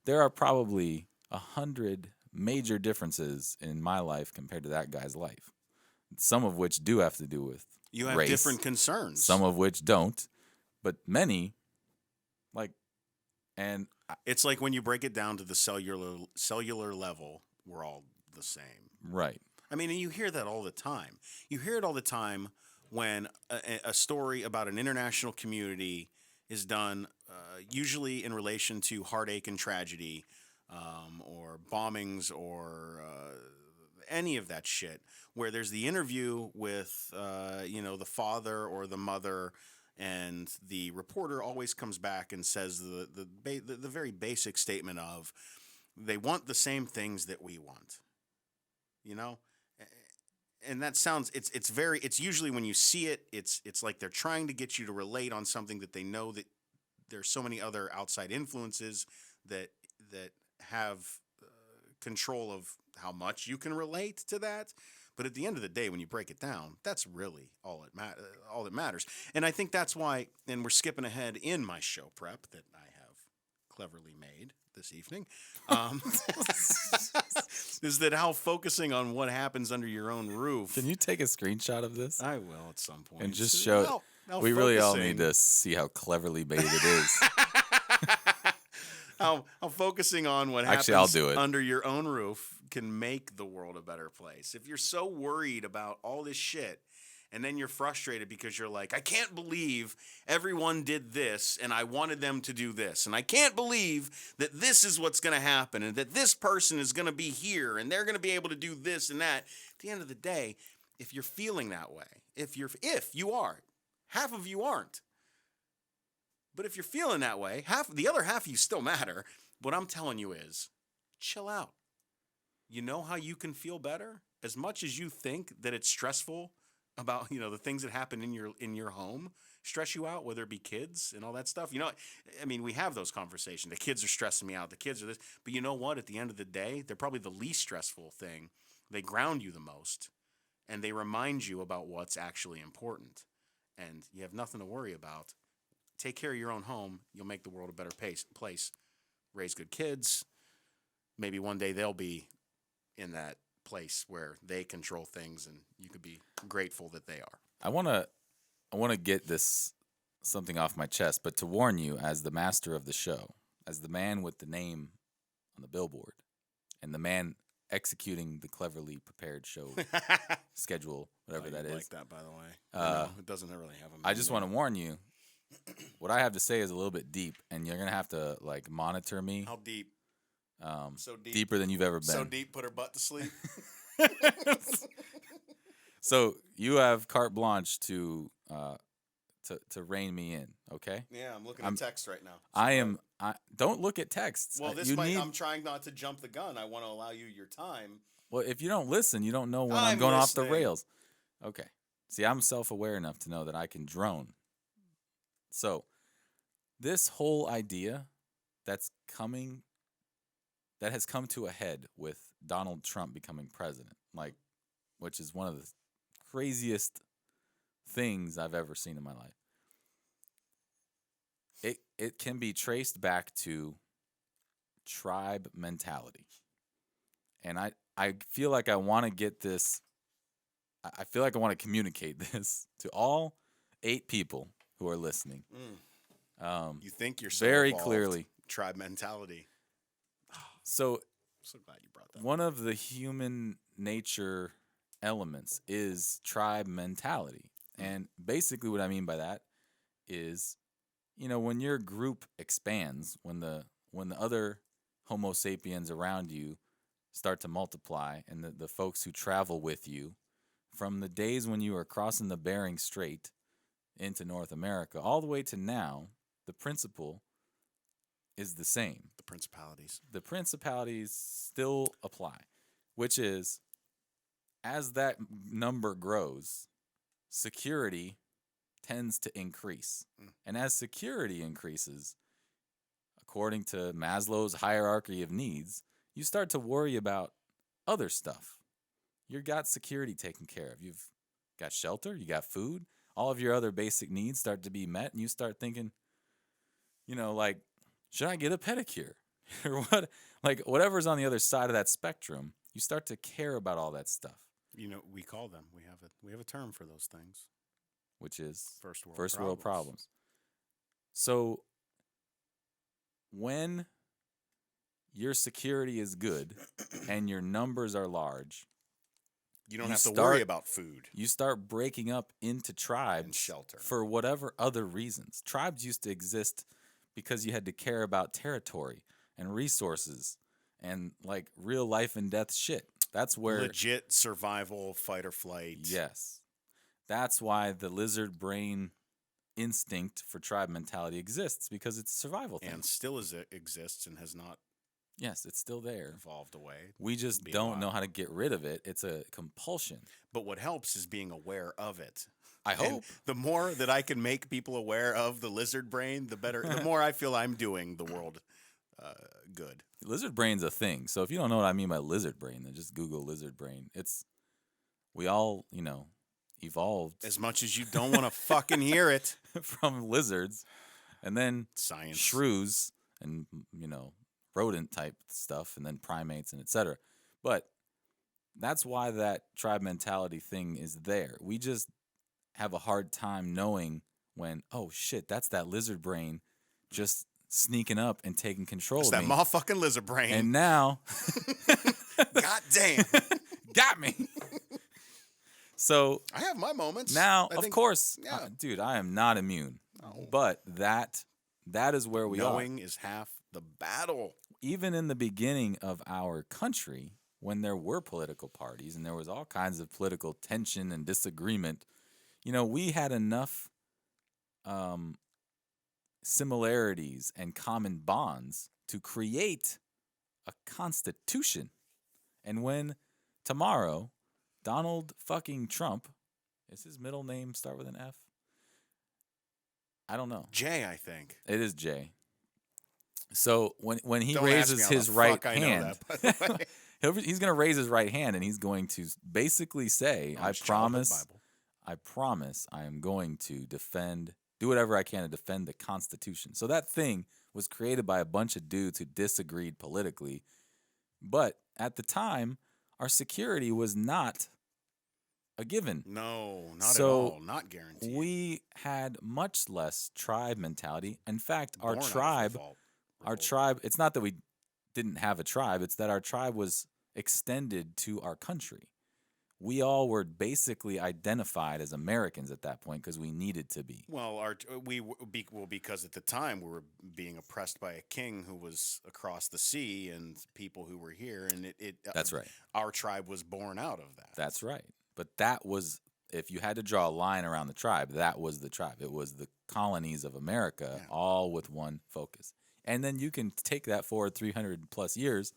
there are probably 100 major differences in my life compared to that guy's life. Some of which do have to do with You have race, different concerns. some of which don't, but many, like, and It's like when you break it down to the cellular level, we're all the same. right, I mean, and you hear that all the time. You hear it all the time when a story about an international community is done, usually in relation to heartache and tragedy, or bombings, or any of that shit, where there's the interview with, the father or the mother, and the reporter always comes back and says the very basic statement of, they want the same things that we want, and that sounds, it's usually when you see it, it's like they're trying to get you to relate on something that they know that there's so many other outside influences that have control of how much you can relate to that. But at the end of the day, when you break it down, that's really all that matters. And I think that's why, and we're skipping ahead in my show prep that I have cleverly made this evening, is that how focusing on what happens under your own roof. Can you take a screenshot of this? I will at some point. And just show it. We really all need to see how cleverly made it is. How focusing on what happens Actually, I'll do it. under your own roof can make the world a better place. If you're so worried about all this shit and then you're frustrated because you're like, I can't believe everyone did this and I wanted them to do this. And I can't believe that this is what's going to happen and that this person is going to be here and they're going to be able to do this and that. At the end of the day, if you're feeling that way, if you are, half of you aren't. But if you're feeling that way, the other half of you still matter. What I'm telling you is, chill out. You know how you can feel better? As much as you think that it's stressful about, the things that happen in your home, stress you out, whether it be kids and all that stuff. We have those conversations. The kids are stressing me out. The kids are this. But you know what? At the end of the day, they're probably the least stressful thing. They ground you the most. And they remind you about what's actually important. And you have nothing to worry about. Take care of your own home. You'll make the world a better place. Raise good kids. Maybe one day they'll be in that place where they control things, and you could be grateful that they are. I want to get something off my chest, but to warn you, as the master of the show, as the man with the name on the billboard, and the man executing the cleverly prepared show schedule, whatever that is. Like that, by the way. It doesn't really have a. I just want to warn you. What I have to say is a little bit deep, and you're gonna have to monitor me. How deep? So deep. Deeper than you've ever been. So deep, put her butt to sleep. So you have carte blanche to rein me in, okay? Yeah, I'm looking at text right now. I don't look at texts. Well, I'm trying not to jump the gun. I want to allow you your time. Well, if you don't listen, you don't know when I'm going off the rails. Okay. See, I'm self-aware enough to know that I can drone. So, this whole idea that has come to a head with Donald Trump becoming president, which is one of the craziest things I've ever seen in my life. It can be traced back to tribe mentality. And I feel like I want to get this, I feel like I want to communicate this to all 8 people who are listening. You think you're so very evolved. Clearly. Tribe mentality. So I'm so glad you brought that. One of the human nature elements is tribe mentality. And basically what I mean by that is, when your group expands, when the other Homo sapiens around you start to multiply, and the folks who travel with you from the days when you were crossing the Bering Strait into North America all the way to now, the principle is the same. The principalities still apply, which is, as that number grows, security tends to increase. And as security increases, according to Maslow's hierarchy of needs, you start to worry about other stuff. You've got security taken care of. You've got shelter, you got food, all of your other basic needs start to be met, and you start thinking, should I get a pedicure? Or what? Whatever's on the other side of that spectrum, you start to care about all that stuff. We call them. We have a term for those things, which is first world problems. So when your security is good and your numbers are large, you don't have to worry about food. You start breaking up into tribes and shelter for whatever other reasons. Tribes used to exist because you had to care about territory and resources and real life and death shit. That's where legit survival, fight or flight. Yes. That's why the lizard brain instinct for tribe mentality exists, because it's a survival thing. And still exists and has not. Yes, it's still there. Evolved away. We just don't know how to get rid of it. It's a compulsion. But what helps is being aware of it. I hope. And the more that I can make people aware of the lizard brain, the better. The more I feel I'm doing the world good. Lizard brain's a thing. So if you don't know what I mean by lizard brain, then just Google lizard brain. It's we all, evolved As much as you don't want to fucking hear it. from lizards, and then Science. shrews, and rodent type stuff, and then primates and etc. But that's why that tribe mentality thing is there. We just have a hard time knowing when, oh shit, that's that lizard brain just sneaking up and taking control It's of that me. motherfucking lizard brain. And now God damn. got me. So I have my moments. now, I of think course, yeah. dude, I am not immune. No. But that is where we are. Knowing is half the battle. Even in the beginning of our country, when there were political parties and there was all kinds of political tension and disagreement, we had enough similarities and common bonds to create a constitution. And when tomorrow Donald fucking Trump, is his middle name start with an F? I don't know. Jay, I think. It is Jay. So when he Don't ask me raises how his the right fuck I know hand, that, by the way. he's going to raise his right hand and he's going to basically say, Oh, it's childhood Bible. I promise I am going to do whatever I can to defend the Constitution. So that thing was created by a bunch of dudes who disagreed politically. But at the time, our security was not a given. No, not So at all. Not guaranteed. We had much less tribe mentality. In fact, Born out of our tribe, it's not that we didn't have a tribe, it's that our tribe was extended to our country. We all were basically identified as Americans at that point because we needed to be. Well, because at the time we were being oppressed by a king who was across the sea and people who were here, and That's right. Our tribe was born out of that. That's right. But that was, if you had to draw a line around the tribe, that was the tribe. It was the colonies of America, all with one focus. And then you can take that forward 300 plus years,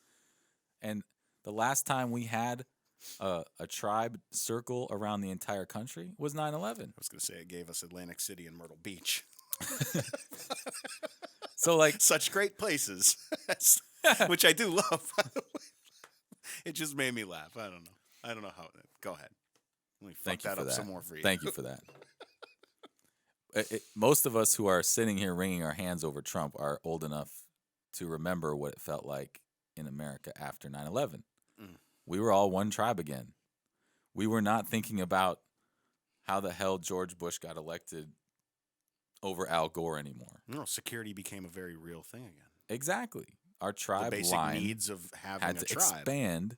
and the last time we had a tribe circle around the entire country was 9/11. I was going to say it gave us Atlantic City and Myrtle Beach. So like such great places, which I do love. By the way, it just made me laugh. I don't know how. Go ahead. Let me fuck that up some more for you. Thank you for that. Most of us who are sitting here wringing our hands over Trump are old enough to remember what it felt like in America after 9/11. We were all one tribe again. We were not thinking about how the hell George Bush got elected over Al Gore anymore. No, security became a very real thing again. Exactly. Our tribe the basic line needs of having had a to tribe. expand,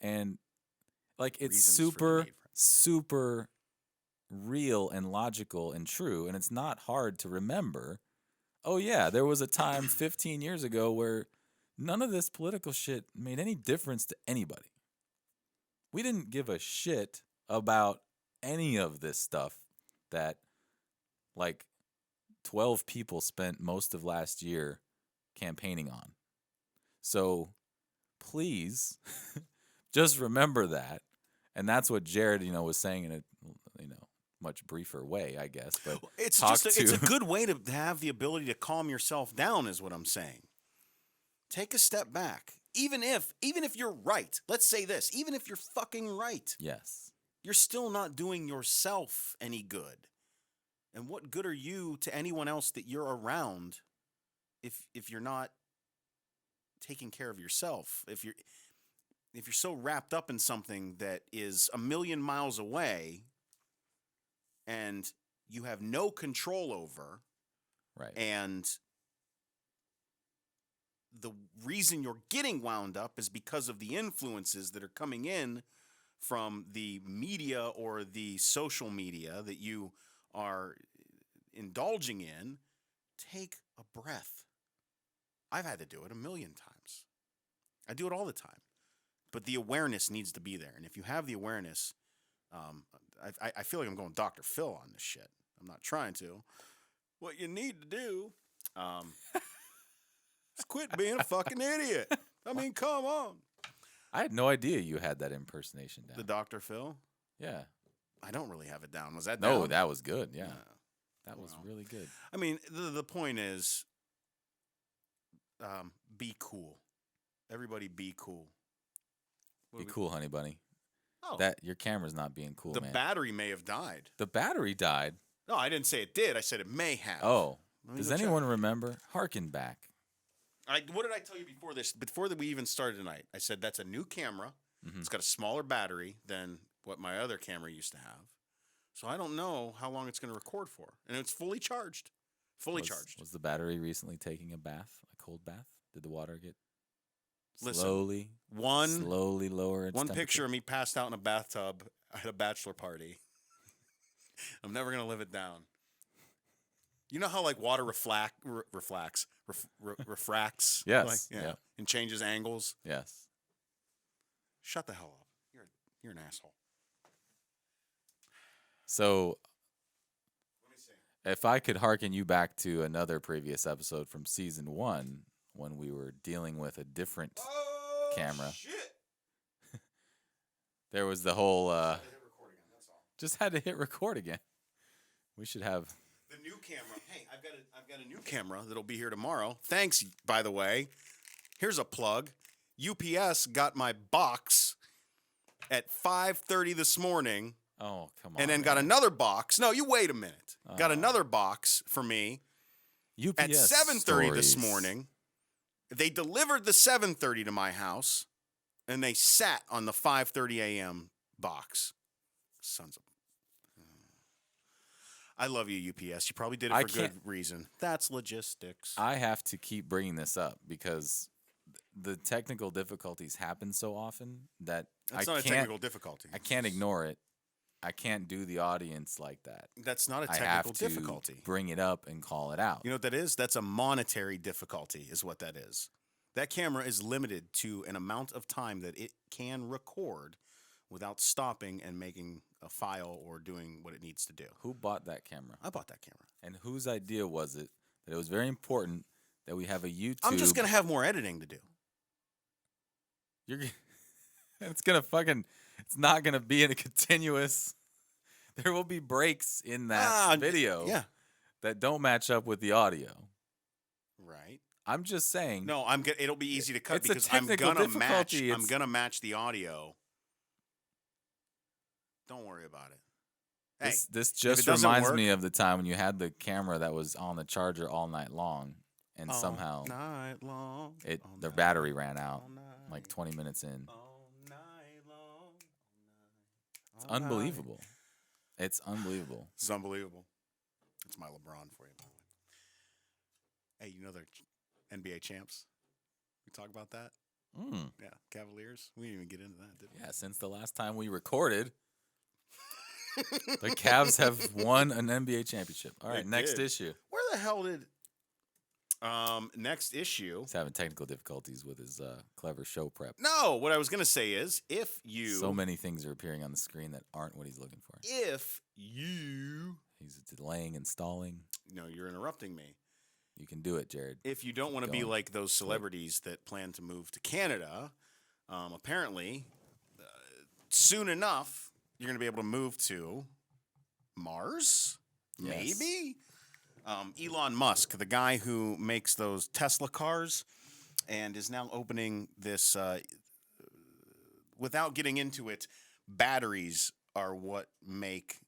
and like it's Reasons for the need. super real and logical and true, and it's not hard to remember. Oh yeah, there was a time 15 years ago where none of this political shit made any difference to anybody. We didn't give a shit about any of this stuff that like 12 people spent most of last year campaigning on. So please just remember that. And that's what Jared, was saying in a, much briefer way, I guess. But it's a good way to have the ability to calm yourself down is what I'm saying. Take a step back. Even if you're right, let's say this, even if you're fucking right. Yes. You're still not doing yourself any good. And what good are you to anyone else that you're around if you're not taking care of yourself? If you're so wrapped up in something that is a million miles away and you have no control over, right? And the reason you're getting wound up is because of the influences that are coming in from the media or the social media that you are indulging in. Take a breath. I've had to do it a million times. I do it all the time. But the awareness needs to be there. And if you have the awareness, I feel like I'm going Dr. Phil on this shit. I'm not trying to. What you need to do is quit being a fucking idiot. I mean, come on. I had no idea you had that impersonation down. The Dr. Phil? Yeah. I don't really have it down. Was that down? No, that was good. Yeah. That was really good. I mean, the point is, be cool. Everybody be cool. Be cool, honey bunny. Oh, that your camera's not being cool, the man. battery may have died. The battery died. No, I didn't say it did. I said it may have. Oh, Let me does go check. anyone remember? Harken back. What did I tell you before this? Before we even started tonight, I said that's a new camera. Mhm. It's got a smaller battery than what my other camera used to have. So I don't know how long it's going to record for. And it's fully charged. Fully charged. Was the battery recently taking a bath, a cold bath? Did the water get Listen, slowly lower its one temperature? picture of me passed out in a bathtub at a bachelor party. I'm never going to live it down. You know how like water refracts? Yes, Like, yeah. And changes angles? Yes. Shut the hell up. You're an asshole. So Let me see. if I could hearken you back to another previous episode from season 1 when we were dealing with a different camera. Shit. There was the whole Hit record again, that's all. just had to hit record again. We should have The new camera. Hey, I've got a new camera that'll be here tomorrow. Thanks, by the way. Here's a plug. UPS got my box at 5:30 this morning, oh, come on. and then got another box. No, you wait a minute. Got Oh. another box for me UPS at 7:30 this stories. morning. They delivered the 7:30 to my house, and they sat on the 5:30 a.m. box. Sons of. I love you, UPS. You probably did it I for good can't- reason. That's logistics. I have to keep bringing this up because the technical difficulties happen so often that That's I not a can't technical difficulty. I can't ignore it. I can't do the audience like that. That's not a I technical have to difficulty. bring it up and call it out. You know what that is? That's a monetary difficulty, is what that is. That camera is limited to an amount of time that it can record without stopping and making a file or doing what it needs to do. Who bought that camera? I bought that camera. And whose idea was it that it was very important that we have a YouTube? I'm just going to have more editing to do. You're it's gonna fucking it's not gonna be in a continuous. There will be breaks in that video Yeah. that don't match up with the audio. Right. I'm just saying. No, it'll be easy to cut It's a because I'm technical gonna match. difficulty. I'm gonna match the audio. Don't worry about it. Hey, This it just doesn't reminds work- me of the time when you had the camera that was on the charger all night long, and all somehow night long, all the night, battery ran out all night, like 20 minutes in. all night long, It's all night. unbelievable. It's unbelievable. It's unbelievable. It's my LeBron for you, by the way. Hey, you know they're NBA champs. We talk about that. Mm. Yeah, Cavaliers. We didn't even get into that, did we? Yeah, since the last time we recorded, the Cavs have won an NBA championship. All right, They next did. issue. Where the hell did? Next issue. He's having technical difficulties with his clever show prep. No, what I was gonna say is, if you, So many things are appearing on the screen that aren't what he's looking for. if you, He's delaying and stalling. no, you're interrupting me. You can do it, Jared. If you don't want to be Going. like those celebrities that plan to move to Canada, apparently, soon enough, you're going to be able to move to Mars, Yes. maybe? Elon Musk, the guy who makes those Tesla cars and is now opening this, without getting into it, batteries are what make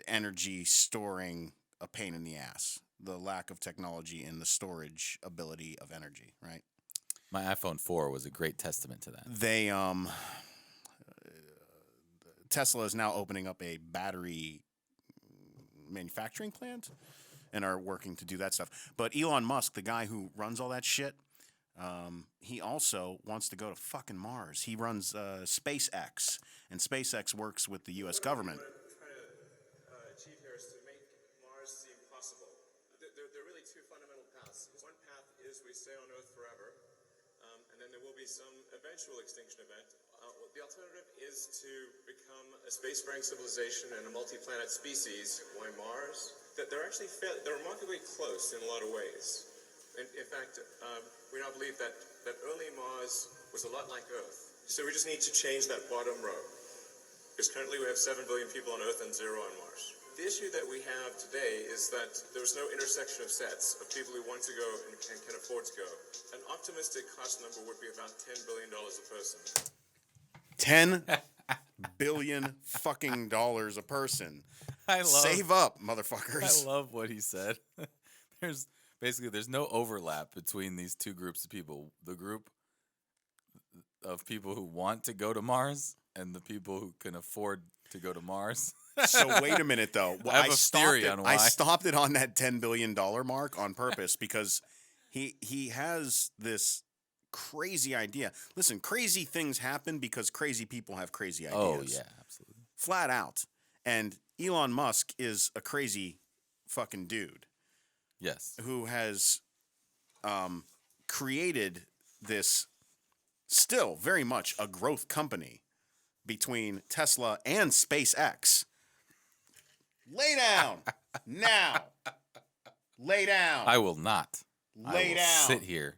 energy storing a pain in the ass. The lack of technology in the storage ability of energy, right? My iPhone 4 was a great testament to that. They Tesla is now opening up a battery manufacturing plant and are working to do that stuff. But Elon Musk, the guy who runs all that shit, he also wants to go to fucking Mars. He runs SpaceX, and SpaceX works with the U.S. government. What I'm trying to achieve here is to make Mars seem possible. There are really two fundamental paths. One path is we stay on Earth forever, and then there will be some eventual extinction event. The alternative is to become a spacefaring civilization and a multi-planet species. Why Mars? They're actually they're remarkably close in a lot of ways. In fact, we now believe that early Mars was a lot like Earth. So we just need to change that bottom row. Because currently we have 7 billion people on Earth and 0 on Mars. The issue that we have today is that there's no intersection of sets of people who want to go and can afford to go. An optimistic cost number would be about $10 billion a person. $10 billion fucking dollars a person. I love. Save up, I motherfuckers. love what he said. There's no overlap between these two groups of people. The group of people who want to go to Mars and the people who can afford to go to Mars. So wait a minute, though. I have a theory on why. I stopped it on that $10 billion mark on purpose because he has this crazy idea. Listen, crazy things happen because crazy people have crazy ideas. Oh, yeah, absolutely. Flat out. And Elon Musk is a crazy fucking dude Yes. who has created this still very much a growth company between Tesla and SpaceX. Lay down now. Lay down. I will not. I Lay will down. sit here.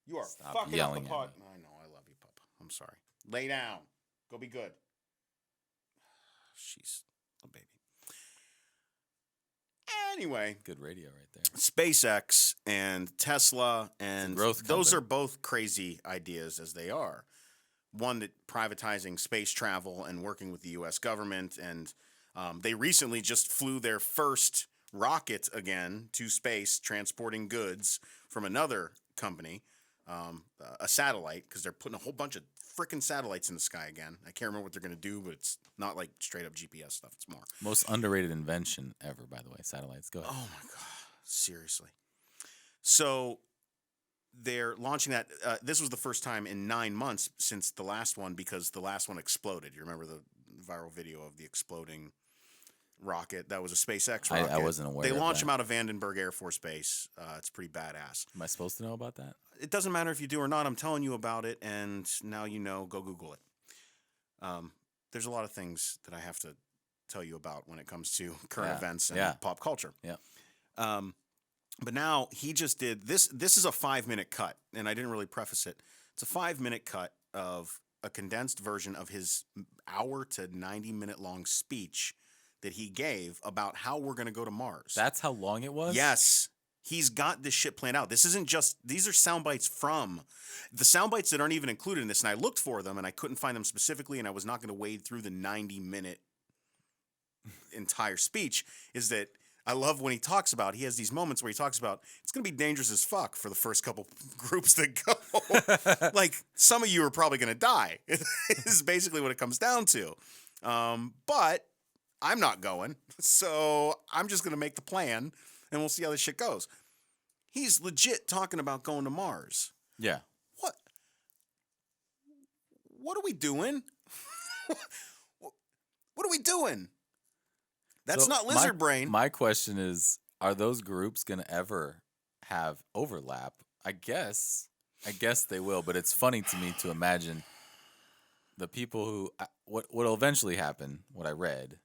You are Stop fucking up yelling the at pod. me. I know. I love you, pup. I'm sorry. Lay down. Go be good. She's a baby. Anyway, Good radio right there. SpaceX and Tesla and growth those company. are both crazy ideas as they are. One that privatizing space travel and working with the U.S. government, and they recently just flew their first rocket again to space, transporting goods from another company, a satellite, because they're putting a whole bunch of freaking satellites in the sky again. I can't remember what they're going to do, but it's not like straight up GPS stuff. It's more. Most underrated invention ever, by the way. Satellites. Go ahead. Oh my god! Seriously. So they're launching that. This was the first time in 9 months since the last one, because the last one exploded. You remember the viral video of the exploding rocket? That was a SpaceX rocket. I wasn't aware They of launched that. him out of Vandenberg Air Force Base. It's pretty badass. Am I supposed to know about that? It doesn't matter if you do or not. I'm telling you about it, and now you know. Go Google it. There's a lot of things that I have to tell you about when it comes to current Yeah. events and Yeah. pop culture. Yeah. But now he just did this. This is a 5-minute cut, and I didn't really preface it. It's a 5-minute cut of a condensed version of his hour to 90-minute long speech that he gave about how we're going to go to Mars. That's how long it was? Yes. He's got this shit planned out. This isn't just, these are sound bites from the sound bites that aren't even included in this. And I looked for them and I couldn't find them specifically, and I was not going to wade through the 90-minute entire speech. Is that I love when he talks about, he has these moments where he talks about it's going to be dangerous as fuck for the first couple groups that go. Like, some of you are probably going to die. Is basically what it comes down to. But I'm not going. So I'm just going to make the plan and we'll see how this shit goes. He's legit talking about going to Mars. Yeah. What are we doing? What are we doing? That's So not lizard brain. My question is, are those groups going to ever have overlap? I guess they will, but it's funny to me to imagine the people who what'll eventually happen, what I read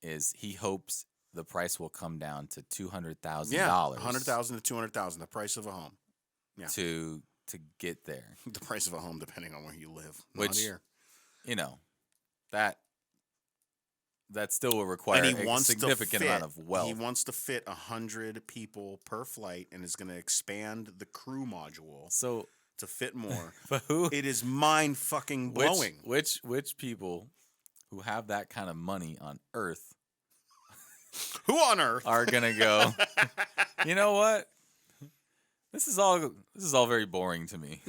is he hopes the price will come down to $200,000. Yeah, $100,000 to $200,000, the price of a home. Yeah, to get there. the price of a home, depending on where you live. Not Which, here. you know, that still will require a significant amount of wealth. He wants to fit 100 people per flight, and is going to expand the crew module So, to fit more. but who? It is mind fucking blowing. Which people who have that kind of money on Earth Who on earth are gonna go? You know what? This is all very boring to me.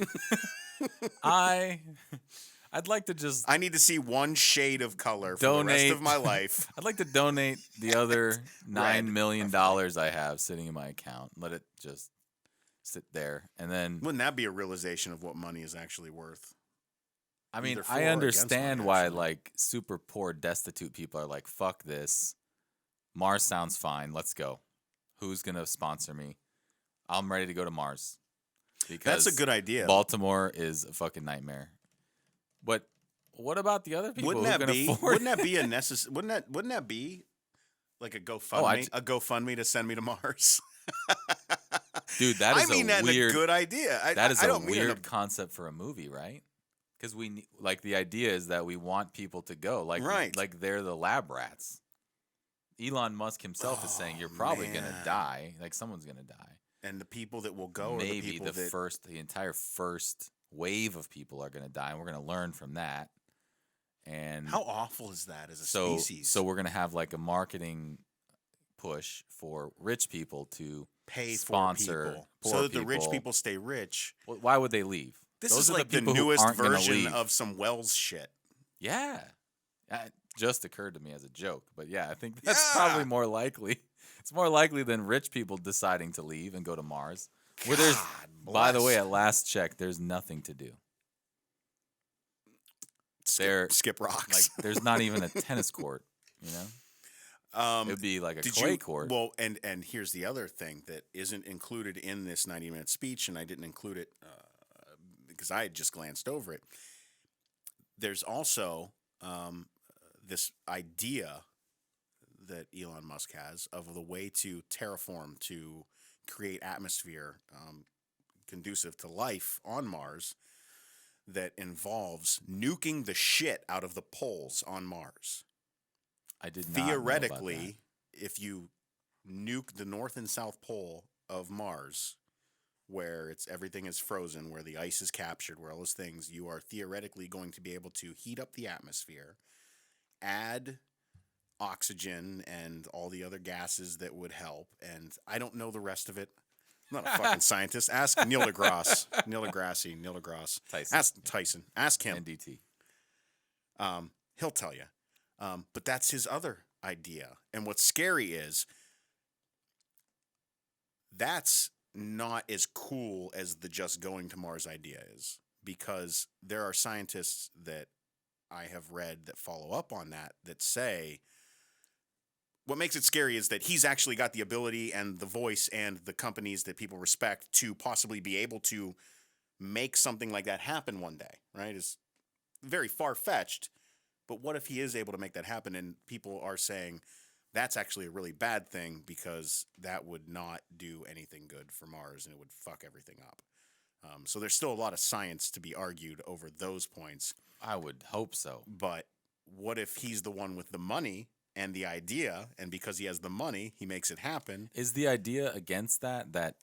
I'd like to just I need to see one shade of color for the rest Donate. of my life. I'd like to donate the other $9 million I have sitting in my account. Let it just sit there, and then Wouldn't that be a realization of what money is actually worth? I mean, either for I or against understand money, why actually. like super poor, destitute people are like, "Fuck this, Mars sounds fine. Let's go. Who's gonna sponsor me? I'm ready to go to Mars." Because That's a good idea. Baltimore is a fucking nightmare. But what about the other people Wouldn't who that can be? afford? Wouldn't that be a necessary? Wouldn't that be like a GoFundMe? I j- A GoFundMe to send me to Mars. Dude, that is I mean that weird. in a good idea. That is I a don't mean it in weird concept for a movie, right? Because like the idea is that we want people to go, like Right. like they're the lab rats. Elon Musk himself is saying you're probably gonna man. die, like someone's gonna die. and the people that will go are the Maybe people that the entire first wave of people are gonna die, and we're gonna learn from that. And How awful is that as a so species? so we're gonna have like a marketing push for rich people to pay sponsor for people poor so that the rich people. people stay rich. Why would they leave? This Those is are like the people who newest aren't gonna version leave. of some Wells shit. Yeah. It just occurred to me as a joke, but yeah, I think that's Yeah. probably more likely. It's more likely than rich people deciding to leave and go to Mars. Where there's, God by the way, bless. at last check, there's nothing to do. There- Skip rocks. Like, there's not even a tennis court. You know, it would be like a clay court. Well, and here's the other thing that isn't included in this 90-minute speech, and I didn't include it because I had just glanced over it. There's also this idea that Elon Musk has of the way to terraform to create atmosphere conducive to life on Mars that involves nuking the shit out of the poles on Mars. I did not know about Theoretically, if you nuke the north and south pole of Mars, where everything is frozen, where the ice is captured, where all those things, you are theoretically going to be able to heat up the atmosphere, add oxygen and all the other gases that would help. And I don't know the rest of it. I'm not a fucking scientist. Ask Neil deGrasse. Neil deGrasse. Tyson. Ask Tyson. Ask him. NDT. He'll tell you. But that's his other idea. And what's scary is that's not as cool as the just going to Mars idea is, because there are scientists that I have read that follow up on that say what makes it scary is that he's actually got the ability and the voice and the companies that people respect to possibly be able to make something like that happen one day, right? It's very far-fetched, but what if he is able to make that happen? And people are saying that's actually a really bad thing because that would not do anything good for Mars and it would fuck everything up. So there's still a lot of science to be argued over those points. I would hope so. But what if he's the one with the money and the idea, and because he has the money, he makes it happen? Is the idea against that,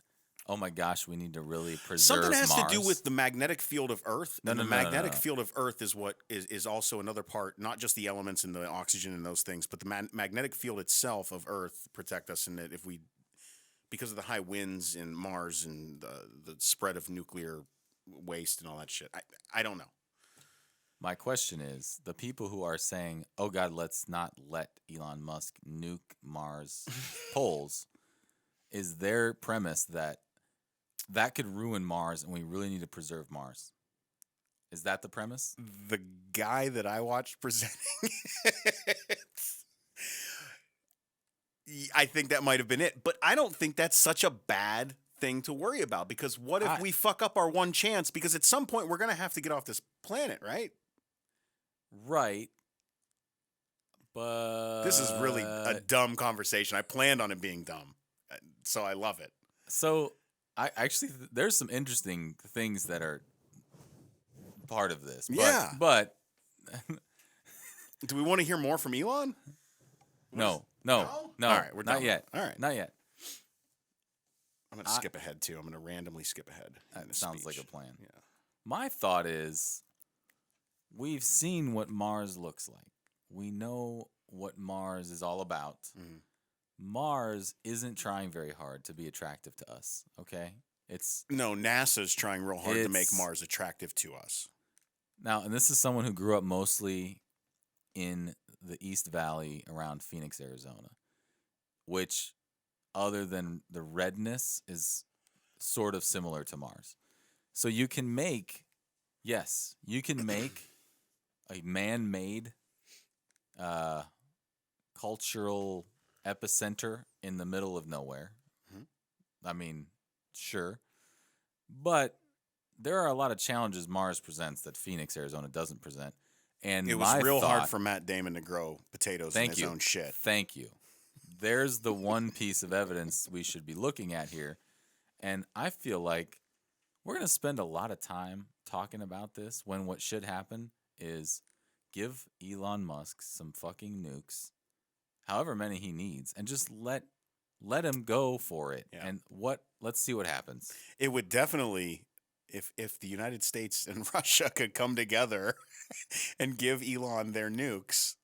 oh my gosh, we need to really preserve Something has Mars? to do with the magnetic field of Earth. No, and no, the no, no, magnetic no. field of Earth is what is also another part, not just the elements and the oxygen and those things, but the magnetic field itself of Earth protect us in that if we, because of the high winds in Mars and the spread of nuclear waste and all that shit. I don't know. My question is, the people who are saying, oh God, let's not let Elon Musk nuke Mars poles, is their premise that could ruin Mars and we really need to preserve Mars? Is that the premise? The guy that I watched presenting it, I think that might have been it. But I don't think that's such a bad thing to worry about, because what if we fuck up our one chance? Because at some point we're going to have to get off this planet, right? Right. But This is really a dumb conversation. I planned on it being dumb, so I love it. So I actually there's some interesting things that are part of this. Yeah. But Do we want to hear more from Elon? no. All right, we're not done. yet. All right. Not yet. I'm going to skip ahead, too. I'm going to randomly skip ahead. in That the sounds speech. like a plan. Yeah. My thought is we've seen what Mars looks like. We know what Mars is all about. Mhm. Mars isn't trying very hard to be attractive to us, okay? It's No, NASA's trying real hard to make It's- Mars attractive to us. now, and this is someone who grew up mostly in the East Valley around Phoenix, Arizona, which, other than the redness, is sort of similar to Mars. So you can make a man-made cultural epicenter in the middle of nowhere. Mhm. I mean, sure. But there are a lot of challenges Mars presents that Phoenix, Arizona doesn't present. And It was my real hard thought- for Matt Damon to grow potatoes in Thank his you. own shit. Thank you. There's the one piece of evidence we should be looking at here. And I feel like we're going to spend a lot of time talking about this when what should happen is give Elon Musk some fucking nukes, however many he needs, and just let him go for it. Yeah. And let's see what happens. It would definitely if the United States and Russia could come together and give Elon their nukes,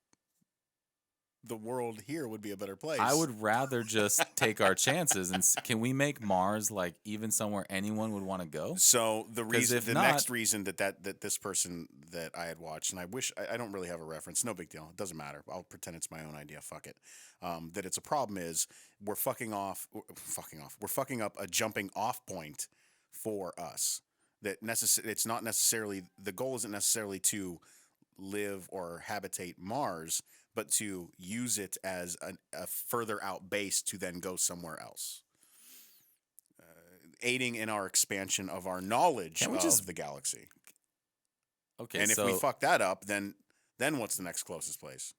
the world here would be a better place. I would rather just take our chances and can we make Mars like even somewhere anyone would want to go? So the 'Cause reason, if the not- next reason that this person that I had watched, and I wish I don't really have a reference. No big deal. It doesn't matter. I'll pretend it's my own idea. Fuck it. That it's a problem is we're fucking off. We're fucking up a jumping off point for us. That it's not necessarily the goal isn't necessarily to live or habitate Mars, but to use it as a further out base to then go somewhere else. Aiding in our expansion of our knowledge of the galaxy. Okay, And if so we fuck that up, then what's the next closest place?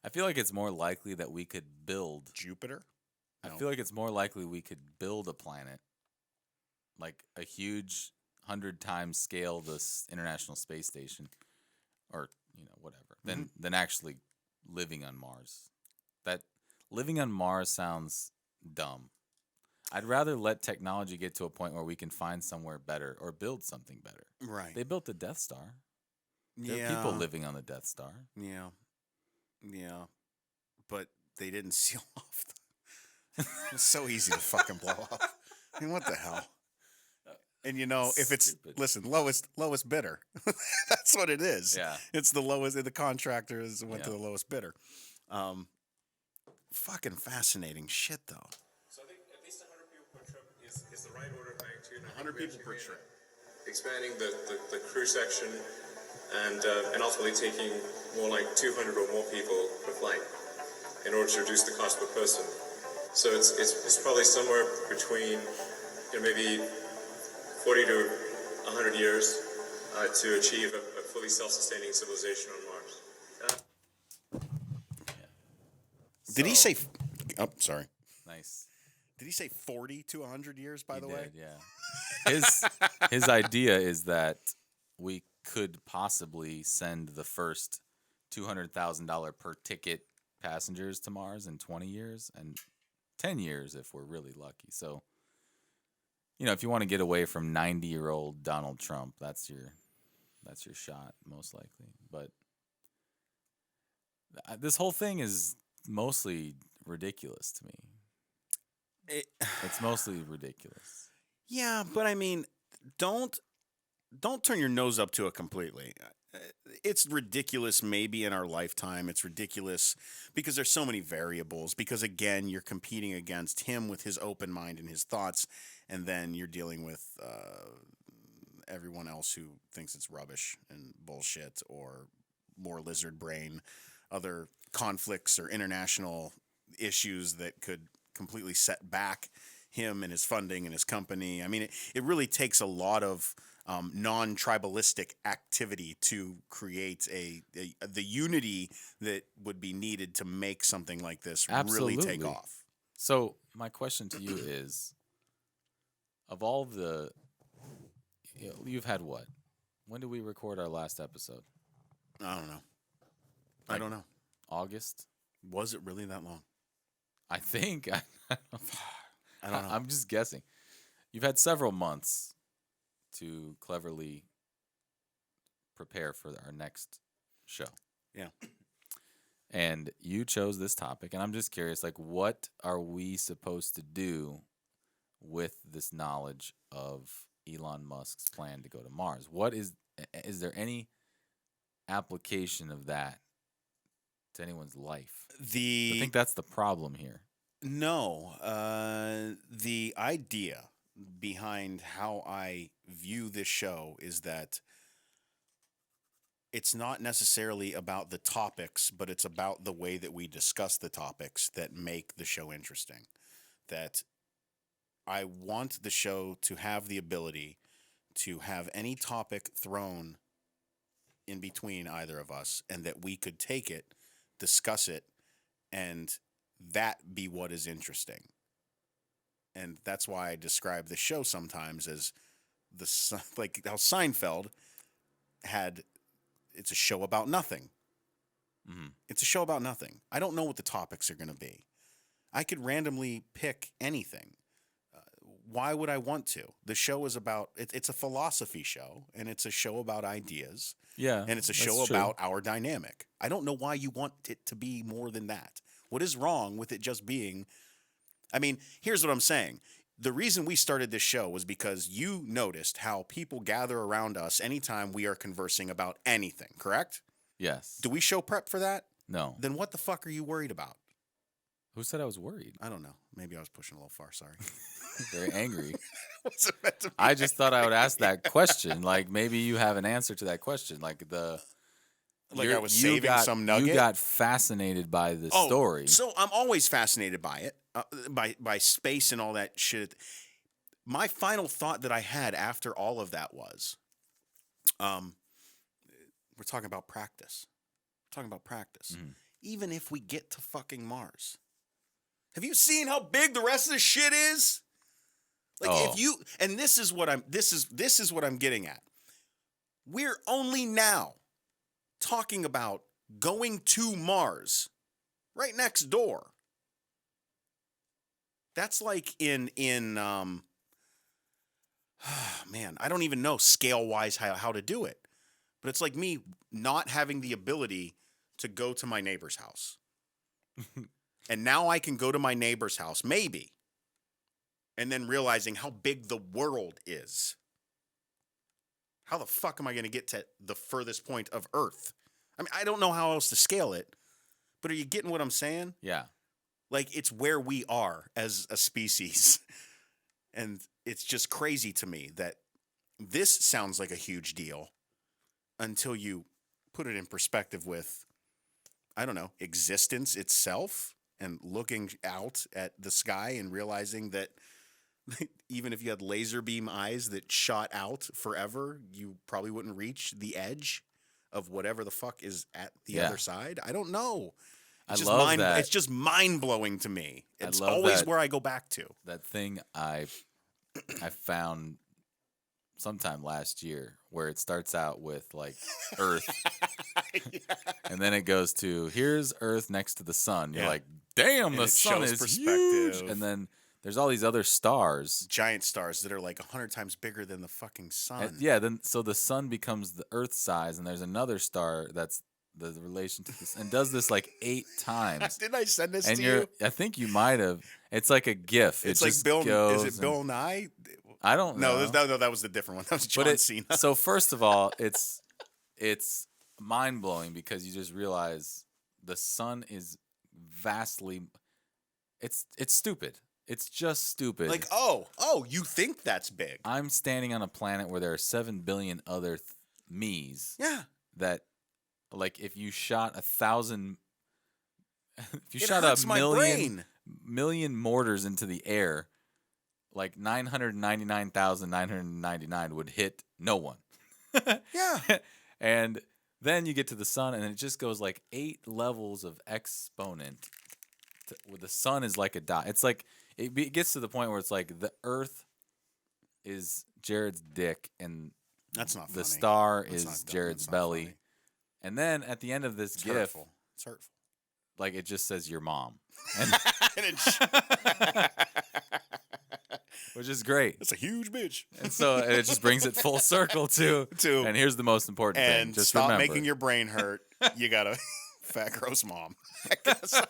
I feel like it's more likely that we could build. Jupiter? I No. feel like it's more likely we could build a planet, like a huge 100 times scale this International Space Station, or whatever, than actually living on Mars. That living on Mars sounds dumb. I'd rather let technology get to a point where we can find somewhere better or build something better. Right. They built the Death Star. There Yeah. are people living on the Death Star. Yeah. Yeah. But they didn't seal off. It's so easy to fucking blow up. I mean, what the hell? And if it's Stupid. listen, lowest bidder. That's what it is. Yeah. It's the lowest. The contractor went to Yeah. the lowest bidder. Fucking fascinating shit, though. So I think at least 100 people per trip is the right order of magnitude. 100 people per trip. Expanding the crew section and ultimately taking more like 200 or more people per flight in order to reduce the cost per person. So it's probably somewhere between maybe 40 to 100 years to achieve a fully self-sustaining civilization on Mars. Did he So- say? Oh, sorry. Nice. Did he say 40 to 100 years? By the way. Did, yeah. His idea is that we could possibly send the first $200,000 per ticket passengers to Mars in 20 years and 10 years if we're really lucky. So, if you want to get away from 90-year-old Donald Trump, that's your shot most likely. But this whole thing is mostly ridiculous to me. It's mostly ridiculous. Yeah, but I mean, don't turn your nose up to it completely. It's ridiculous maybe in our lifetime. It's ridiculous because there's so many variables. Because again, you're competing against him with his open mind and his thoughts, and then you're dealing with everyone else who thinks it's rubbish and bullshit or more lizard brain, other conflicts or international issues that could completely set back him and his funding and his company. I mean, it really takes a lot of non-tribalistic activity to create the unity that would be needed to make something like this really take Absolutely. off. So my question to you is, of all the, you've had what? When did we record our last episode? I don't know. I don't know. August? Was it really that long? I think. I don't know. I'm just guessing. You've had several months to cleverly prepare for our next show. Yeah. And you chose this topic, and I'm just curious, like, what are we supposed to do with this knowledge of Elon Musk's plan to go to Mars? What is there any application of that to anyone's life? I think that's the problem here. No, the idea behind how I view this show is that it's not necessarily about the topics, but it's about the way that we discuss the topics that make the show interesting. That I want the show to have the ability to have any topic thrown in between either of us, and that we could take it, discuss it, and that be what is interesting. And that's why I describe the show sometimes as like how Seinfeld had, it's a show about nothing. Mm-hmm. It's a show about nothing. I don't know what the topics are going to be. I could randomly pick anything. why would I want to? The show is about it's a philosophy show, and it's a show about ideas, Yeah. and it's a that's show true. about our dynamic. I don't know why you want it to be more than that. What is wrong with it just being? I mean, here's what I'm saying. The reason we started this show was because you noticed how people gather around us anytime we are conversing about anything, correct? Yes. Do we show prep for that? No. Then what the fuck are you worried about? Who said I was worried? I don't know. Maybe I was pushing a little far. Sorry. Very angry. What's it meant to be? I just thought I would ask that question. Like maybe you have an answer to that question. Like I was saving some nugget. You got fascinated by the story. So I'm always fascinated by it, by space and all that shit. My final thought that I had after all of that was, we're talking about practice. We're talking about practice. Mhm. Even if we get to fucking Mars, have you seen how big the rest of this shit is? Like if you, and this is what I'm getting at. We're only now talking about going to Mars, right next door. That's like in man, I don't even know scale wise how to do it, but it's like me not having the ability to go to my neighbor's house, and now I can go to my neighbor's house maybe, and then realizing how big the world is. How the fuck am I going to get to the furthest point of Earth? I mean, I don't know how else to scale it, but are you getting what I'm saying? Yeah. Like, it's where we are as a species. And it's just crazy to me that this sounds like a huge deal until you put it in perspective with, I don't know, existence itself and looking out at the sky and realizing that even if you had laser beam eyes that shot out forever, you probably wouldn't reach the edge of whatever the fuck is at the other side. I don't know. It's love that. It's just mind blowing to me. It's love always that. where I go back to. That thing I found sometime last year where it starts out with like Earth and then it goes to here's Earth next to the sun. You're like, damn, And the it sun shows is perspective. huge. And then there's all these other stars. Giant stars that are like 100 times bigger than the fucking sun. Then so the sun becomes the Earth size, and there's another star that's the relation to this, and does this like 8 times. Didn't I send this And to you? I think you might have. It's like a GIF. It's it like just Bill. goes Is it Bill Nye? I don't know. No, that was the different one. That was John Cena. So first of all, it's mind blowing because you just realize the sun is vastly. It's stupid. It's just stupid. Like, you think that's big? I'm standing on a planet where there are 7 billion other me's. Yeah. That, like, if you shot 1,000, if you It shot hurts a my brain. million mortars into the air, like 999,999 would hit no one. Yeah. And then you get to the sun, and it just goes like 8 levels of exponent. Where the sun is like a dot. It's like it gets to the point where it's like the Earth is Jared's dick, and That's not the funny. star That's is not dumb. Jared's That's not belly. funny. And then at the end of this It's GIF, hurtful. It's hurtful. like it just says your mom, and which is great. That's a huge bitch. And so it just brings it full circle to. And here's the most important thing. And Just stop remember, making your brain hurt. You got a fat, gross mom. I guess.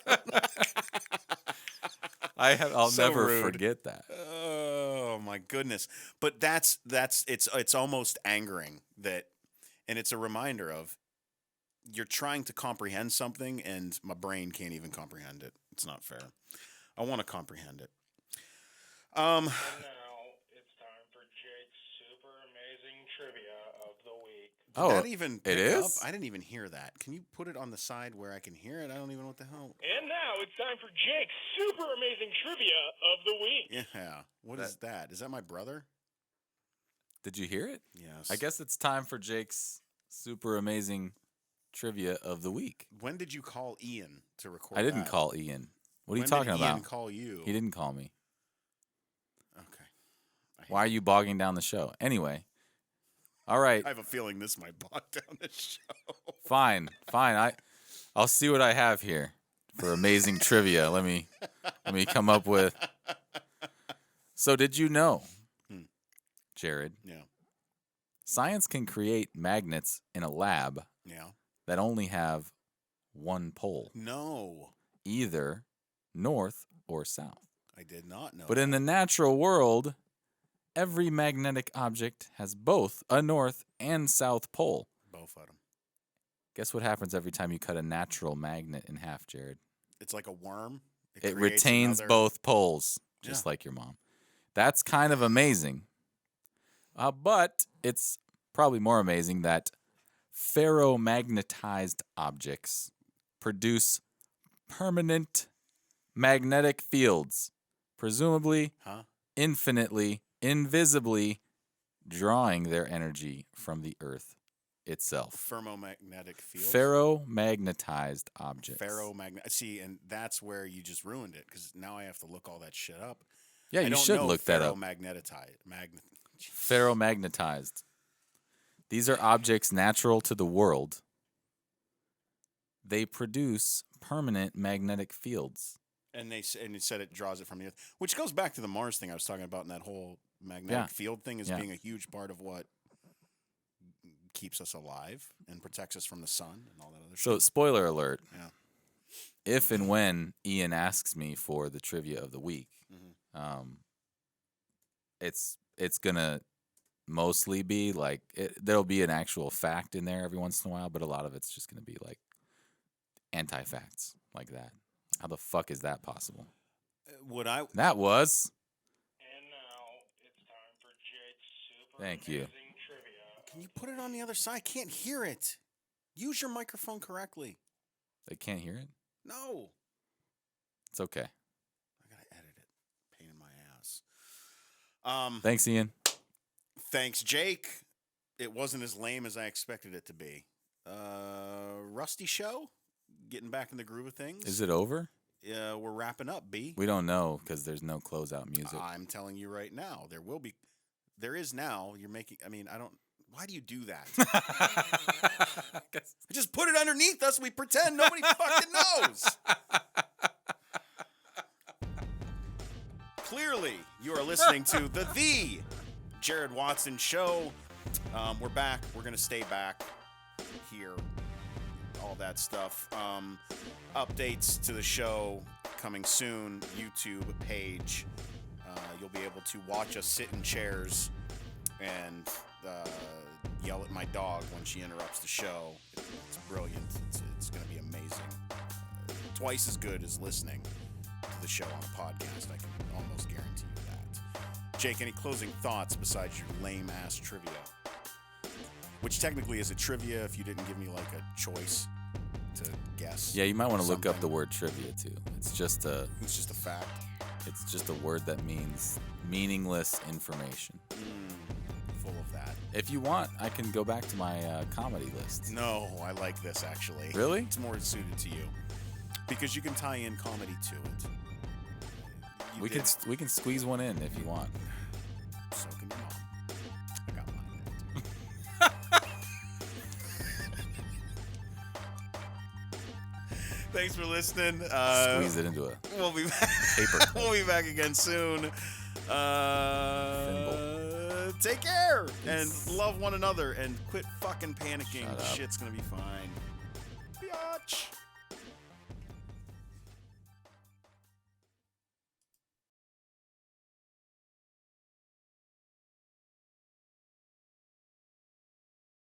I'll So never rude. forget that. Oh my goodness. But that's it's almost angering that, and it's a reminder of you're trying to comprehend something and my brain can't even comprehend it. It's not fair. I want to comprehend it. And now it's time for Jake's super amazing trivia of the week. Did that even it pick is? up? I didn't even hear that. Can you put it on the side where I can hear it? I don't even know what the hell. And now it's time for Jake's super amazing trivia of the week. Yeah. What is that? Is that my brother? Did you hear it? Yes. I guess it's time for Jake's super amazing trivia of the week. When did you call Ian to record? I didn't that? call Ian. What are you When talking did about? Ian call you? He didn't call me. Okay. Why are you bogging down the show? Anyway. All right. I have a feeling this might bog down the show. Fine. I'll see what I have here for amazing trivia. Let me come up with So did you know, Hmm. Jared, Yeah. science can create magnets in a lab Yeah. that only have one pole, No, either north or south. I did not know. But in that. the natural world, every magnetic object has both a north and south pole. Both of them. Guess what happens every time you cut a natural magnet in half, Jared? It's like a worm. It creates retains another- both poles, just Yeah. like your mom. That's kind of amazing. But it's probably more amazing that ferromagnetized objects produce permanent magnetic fields, presumably Huh? infinitely, invisibly drawing their energy from the earth itself. Ferromagnetic fields. Ferromagnetized objects. Ferromagnet. See, and that's where you just ruined it because now I have to look all that shit up. Yeah, I you don't should know look that up. Ferromagnetized. These are objects natural to the world. They produce permanent magnetic fields. And you said it draws it from the earth, which goes back to the Mars thing I was talking about, and that whole magnetic field thing is being a huge part of what keeps us alive and protects us from the sun and all that other So, shit. spoiler alert. Yeah. If and when Ian asks me for the trivia of the week, it's gonna mostly be like there'll be an actual fact in there every once in a while, but a lot of it's just gonna be like anti-facts like that. How the fuck is that possible? That was. And now it's time for Jake's super Thank you. amazing trivia. Can you put it on the other side? I can't hear it. Use your microphone correctly. They can't hear it. No. It's okay. I gotta edit it. Pain in my ass. Thanks, Ian. Thanks, Jake. It wasn't as lame as I expected it to be. Rusty show? Getting back in the groove of things. Is it over? Yeah, we're wrapping up, B. We don't know because there's no closeout music. I'm telling you right now, there will be. There is now. You're making. I mean, I don't. Why do you do that? Just put it underneath us. We pretend nobody fucking knows. Clearly, you are listening to the Jared Watson Show. We're back. We're gonna stay back here. All that stuff. Updates to the show coming soon. YouTube page. You'll be able to watch us sit in chairs and yell at my dog when she interrupts the show. It's brilliant. It's going to be amazing. Twice as good as listening to the show on a podcast. I can almost guarantee you that. Jake, any closing thoughts besides your lame-ass trivia? Which technically is a trivia if you didn't give me like a choice to guess. Yeah, you might want to look up something. the word trivia too. It's just a fact. It's just a word that means meaningless information. Full of that. If you want, I can go back to my comedy list. No, I like this actually. Really? It's more suited to you because you can tie in comedy to it. We can squeeze one in if you want. So can your mom. I got mine. Thanks for listening. Squeeze it into a We'll be back. paper. We'll be back again soon. Take care and love one another and quit fucking panicking. Shut up. Shit's gonna be fine. Biatch.